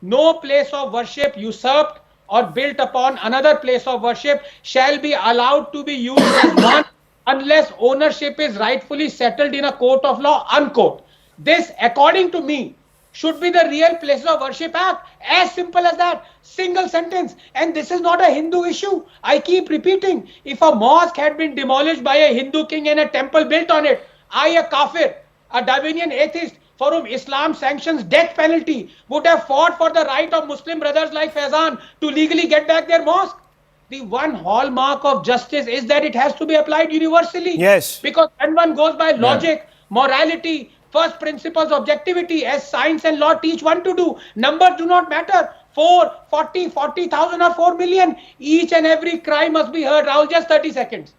no place of worship usurped or built upon another place of worship shall be allowed to be used as one unless ownership is rightfully settled in a court of law, unquote. This, according to me, should be the real Places of Worship Act. As simple as that. Single sentence. And this is not a Hindu issue. I keep repeating. If a mosque had been demolished by a Hindu king and a temple built on it, I, a kafir, a Darwinian atheist, for whom Islam sanctions death penalty, would have fought for the right of Muslim brothers like Faizan to legally get back their mosque. The one hallmark of justice is that it has to be applied universally. Yes. Because when one goes by logic, morality, First principles objectivity, as science and law teach one to do. Numbers do not matter. 4, 40, 40,000 or 4 million. Each and every cry must be heard. Rahul, just 30 seconds.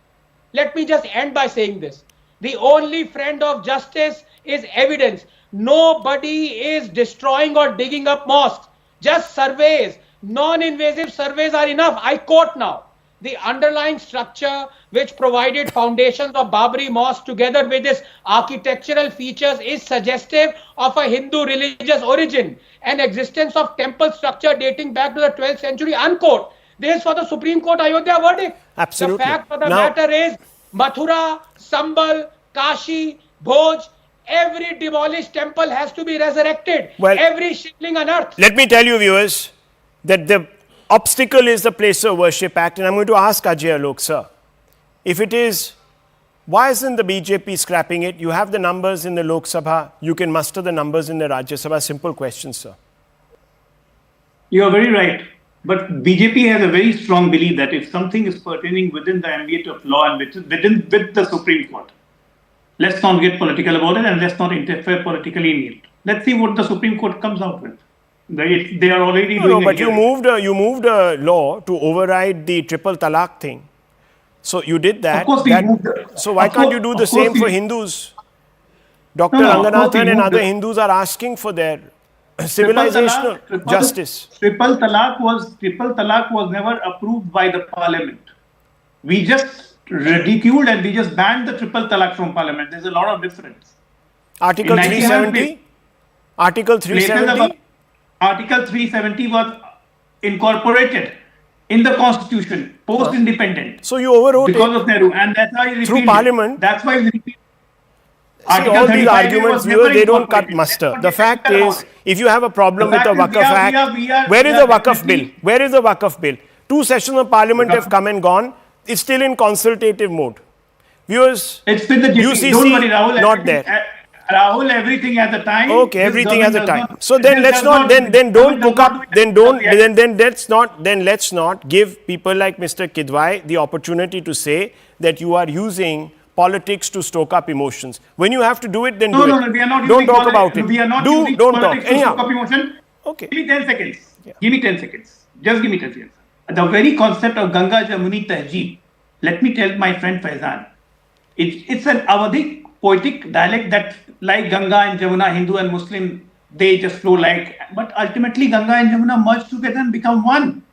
Let me just end by saying this. The only friend of justice is evidence. Nobody is destroying or digging up mosques. Just surveys. Non-invasive surveys are enough. I quote now. The underlying structure which provided foundations of Babri Mosque together with its architectural features is suggestive of a Hindu religious origin and existence of temple structure dating back to the 12th century, unquote. This is for the Supreme Court Ayodhya verdict. Absolutely. The fact of the matter is Mathura, Sambal, Kashi, Bhoj, every demolished temple has to be resurrected. Well, every shivling unearthed. Let me tell you, viewers, that the obstacle is the Place of Worship Act, and I'm going to ask Ajay Alok, sir, if it is, why isn't the BJP scrapping it? You have the numbers in the Lok Sabha, you can muster the numbers in the Rajya Sabha. Simple question, sir. You are very right. But BJP has a very strong belief that if something is pertaining within the ambit of law and with the Supreme Court, let's not get political about it and let's not interfere politically in it. Let's see what the Supreme Court comes out with. They are already doing it. But you moved a law to override the triple talaq thing. So you did that. Of course we moved it. So why can't you do the same for Hindus? Dr. Ranganathan and other Hindus are asking for their civilizational justice. Triple talaq was never approved by the parliament. We just ridiculed and we just banned the triple talaq from parliament. There's a lot of difference. Article 370? Article 370? Article 370 was incorporated in the constitution post-independent. So you overwrote because of Nehru, and that's why we repealed through parliament. That's why we repealed. See, all these arguments, they don't cut muster. The fact is, if you have a problem with the Waqf Act, where is the Waqf bill? Where is the Waqf bill? 2 sessions of parliament have come and gone. It's still in consultative mode. Viewers, it's with the UCC, don't worry, Rahul, not there. Rahul, everything at the time. Okay, everything has a time. So then let's not, then don't cook up, then let's not give people like Mr. Kejriwal the opportunity to say that you are using politics to stoke up emotions. When you have to do it, then do it. No, we are not don't talk about it. We are not don't talk. To stoke up emotion. Okay. Give me 10 seconds. Yeah. Give me 10 seconds. Just give me 10 seconds. The very concept of Ganga Jamuni Tehzeeb, let me tell my friend Faizan, it's an Awadhi poetic dialect that like Ganga and Jamuna, Hindu and Muslim, they just flow like, but ultimately Ganga and Jamuna merge together and become one.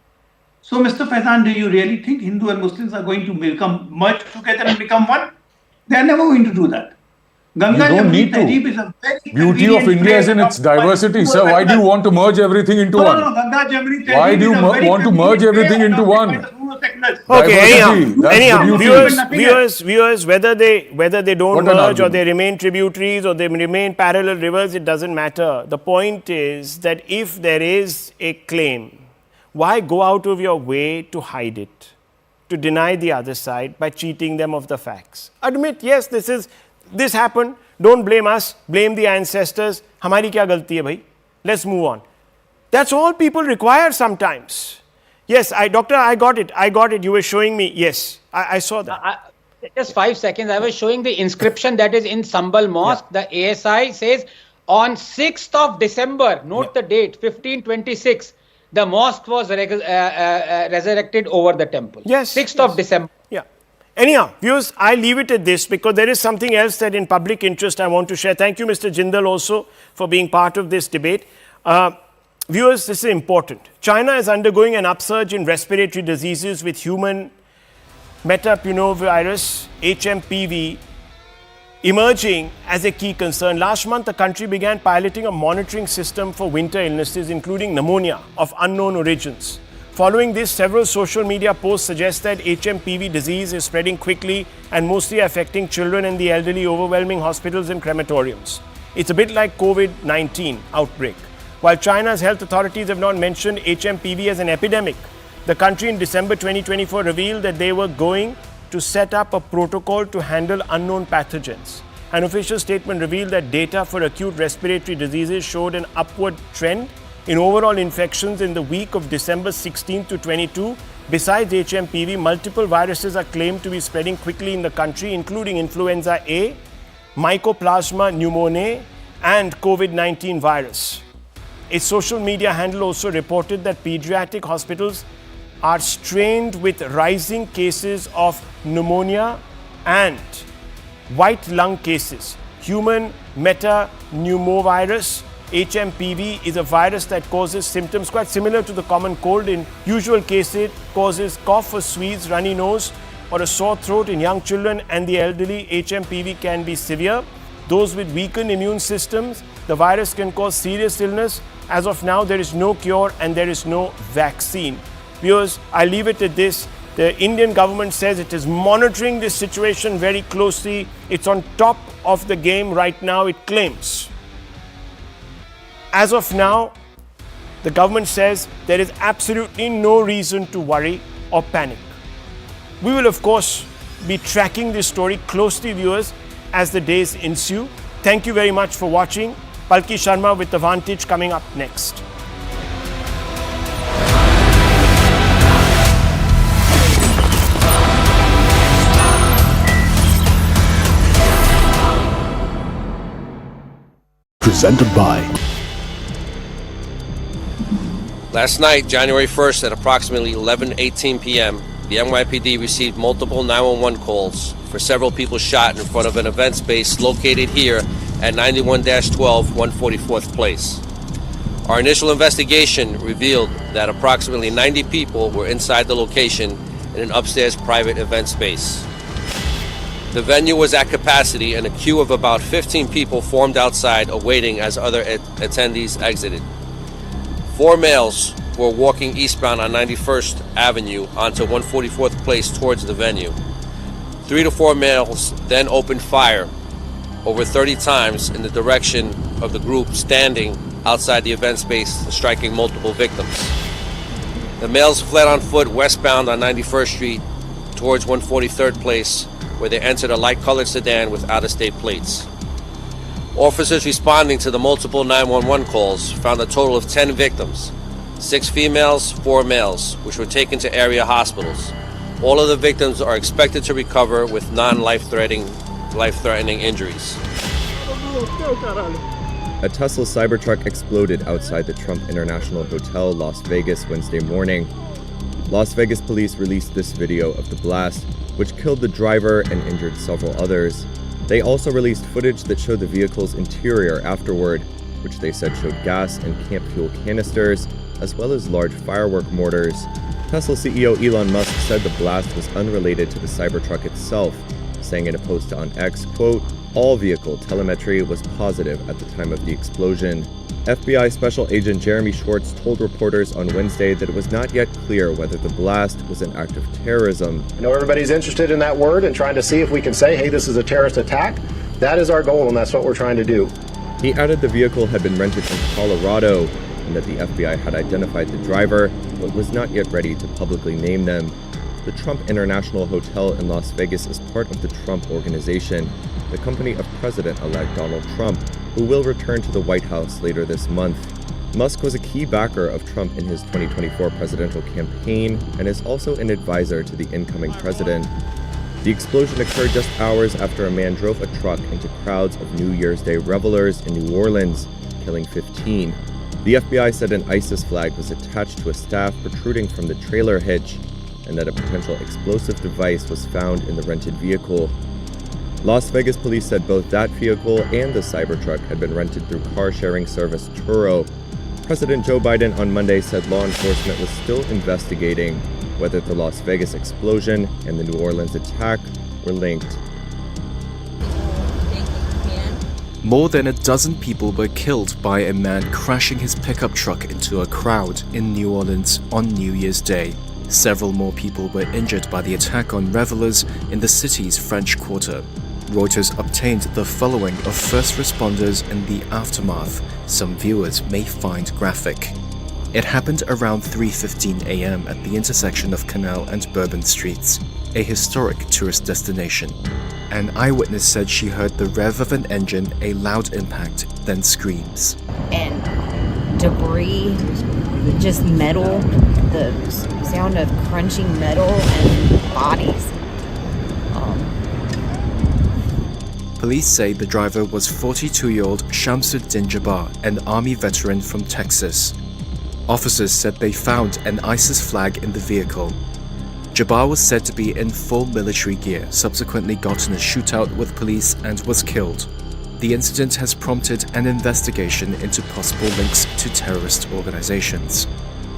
So Mr. Faizan, do you really think Hindu and Muslims are going to merge together and become one? They are never going to do that. Ganga you don't need to. Is a very beauty of India is in its diversity, sir. Why do you want to merge everything into one? Why do you want to merge everything into one? Okay, anyhow, viewers, whether they don't merge or they remain tributaries or they remain parallel rivers, it doesn't matter. The point is that if there is a claim, why go out of your way to hide it, to deny the other side by cheating them of the facts? Admit, yes, this happened. Don't blame us. Blame the ancestors. Hamari kya galti hai bhai? Let's move on. That's all people require sometimes. Yes, Doctor, I got it. You were showing me. Yes, I saw that. Just 5 seconds. I was showing the inscription that is in Sambal Mosque. Yeah. The ASI says on 6th of December, note the date, 1526, the mosque was resurrected over the temple. Yes. 6th of December. Yeah. Anyhow, viewers, I leave it at this because there is something else that in public interest I want to share. Thank you, Mr. Jindal, also for being part of this debate. Viewers, this is important. China is undergoing an upsurge in respiratory diseases with human metapneumovirus, HMPV, emerging as a key concern. Last month, the country began piloting a monitoring system for winter illnesses, including pneumonia of unknown origins. Following this, several social media posts suggest that HMPV disease is spreading quickly and mostly affecting children and the elderly, overwhelming hospitals and crematoriums. It's a bit like COVID-19 outbreak. While China's health authorities have not mentioned HMPV as an epidemic, the country in December 2024 revealed that they were going to set up a protocol to handle unknown pathogens. An official statement revealed that data for acute respiratory diseases showed an upward trend in overall infections in the week of December 16 to 22. Besides HMPV, multiple viruses are claimed to be spreading quickly in the country, including influenza A, Mycoplasma pneumoniae and COVID-19 virus. A social media handle also reported that pediatric hospitals are strained with rising cases of pneumonia and white lung cases. Human metapneumovirus HMPV is a virus that causes symptoms quite similar to the common cold. In usual cases, it causes cough or sneeze, runny nose, or a sore throat in young children and the elderly. HMPV can be severe. Those with weakened immune systems, the virus can cause serious illness. As of now, there is no cure and there is no vaccine. Viewers, I leave it at this. The Indian government says it is monitoring this situation very closely. It's on top of the game right now, it claims. As of now, the government says there is absolutely no reason to worry or panic. We will, of course, be tracking this story closely, viewers, as the days ensue. Thank you very much for watching. Palki Sharma with The Vantage coming up next. Presented by. Last night, January 1st at approximately 11:18 p.m., the NYPD received multiple 911 calls for several people shot in front of an event space located here at 91-12 144th Place. Our initial investigation revealed that approximately 90 people were inside the location in an upstairs private event space. The venue was at capacity and a queue of about 15 people formed outside awaiting as other attendees exited. 4 males were walking eastbound on 91st Avenue onto 144th Place towards the venue. 3 to 4 males then opened fire over 30 times in the direction of the group standing outside the event space, striking multiple victims. The males fled on foot westbound on 91st Street towards 143rd Place, where they entered a light-colored sedan with out-of-state plates. Officers responding to the multiple 911 calls found a total of 10 victims, 6 females, 4 males, which were taken to area hospitals. All of the victims are expected to recover with non-life-threatening injuries. A Tesla Cybertruck exploded outside the Trump International Hotel, Las Vegas, Wednesday morning. Las Vegas police released this video of the blast, which killed the driver and injured several others. They also released footage that showed the vehicle's interior afterward, which they said showed gas and camp fuel canisters, as well as large firework mortars. Tesla CEO Elon Musk said the blast was unrelated to the Cybertruck itself, saying in a post on X, quote, "All vehicle telemetry was positive at the time of the explosion." FBI Special Agent Jeremy Schwartz told reporters on Wednesday that it was not yet clear whether the blast was an act of terrorism. I know everybody's interested in that word and trying to see if we can say, hey, this is a terrorist attack. That is our goal, and that's what we're trying to do. He added the vehicle had been rented in Colorado and that the FBI had identified the driver, but was not yet ready to publicly name them. The Trump International Hotel in Las Vegas is part of the Trump Organization, the company of President-elect Donald Trump, who will return to the White House later this month. Musk was a key backer of Trump in his 2024 presidential campaign and is also an advisor to the incoming president. The explosion occurred just hours after a man drove a truck into crowds of New Year's Day revelers in New Orleans, killing 15. The FBI said an ISIS flag was attached to a staff protruding from the trailer hitch, and that a potential explosive device was found in the rented vehicle. Las Vegas police said both that vehicle and the Cybertruck had been rented through car-sharing service Turo. President Joe Biden on Monday said law enforcement was still investigating whether the Las Vegas explosion and the New Orleans attack were linked. More than a dozen people were killed by a man crashing his pickup truck into a crowd in New Orleans on New Year's Day. Several more people were injured by the attack on revelers in the city's French Quarter. Reuters obtained the following of first responders in the aftermath. Some viewers may find graphic. It happened around 3:15 a.m. at the intersection of Canal and Bourbon Streets, a historic tourist destination. An eyewitness said she heard the rev of an engine, a loud impact, then screams. And debris, just metal, the sound of crunching metal and bodies. Police say the driver was 42-year-old Shamsuddin Jabbar, an army veteran from Texas. Officers said they found an ISIS flag in the vehicle. Jabbar was said to be in full military gear, subsequently got in a shootout with police and was killed. The incident has prompted an investigation into possible links to terrorist organizations.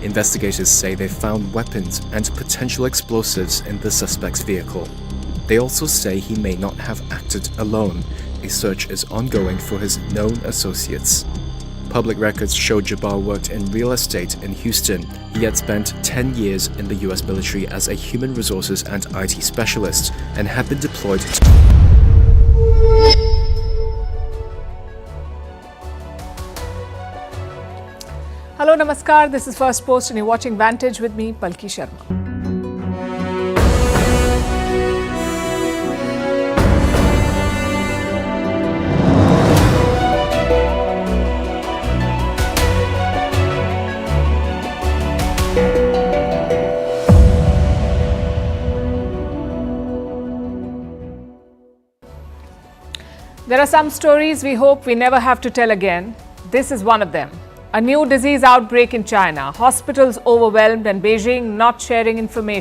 Investigators say they found weapons and potential explosives in the suspect's vehicle. They also say he may not have acted alone. A search is ongoing for his known associates. Public records show Jabbar worked in real estate in Houston. He had spent 10 years in the US military as a human resources and IT specialist and had been deployed to Hello, Namaskar. This is First Post and you're watching Vantage with me, Palki Sharma. There are some stories we hope we never have to tell again. This is one of them. A new disease outbreak in China. Hospitals overwhelmed and Beijing not sharing information.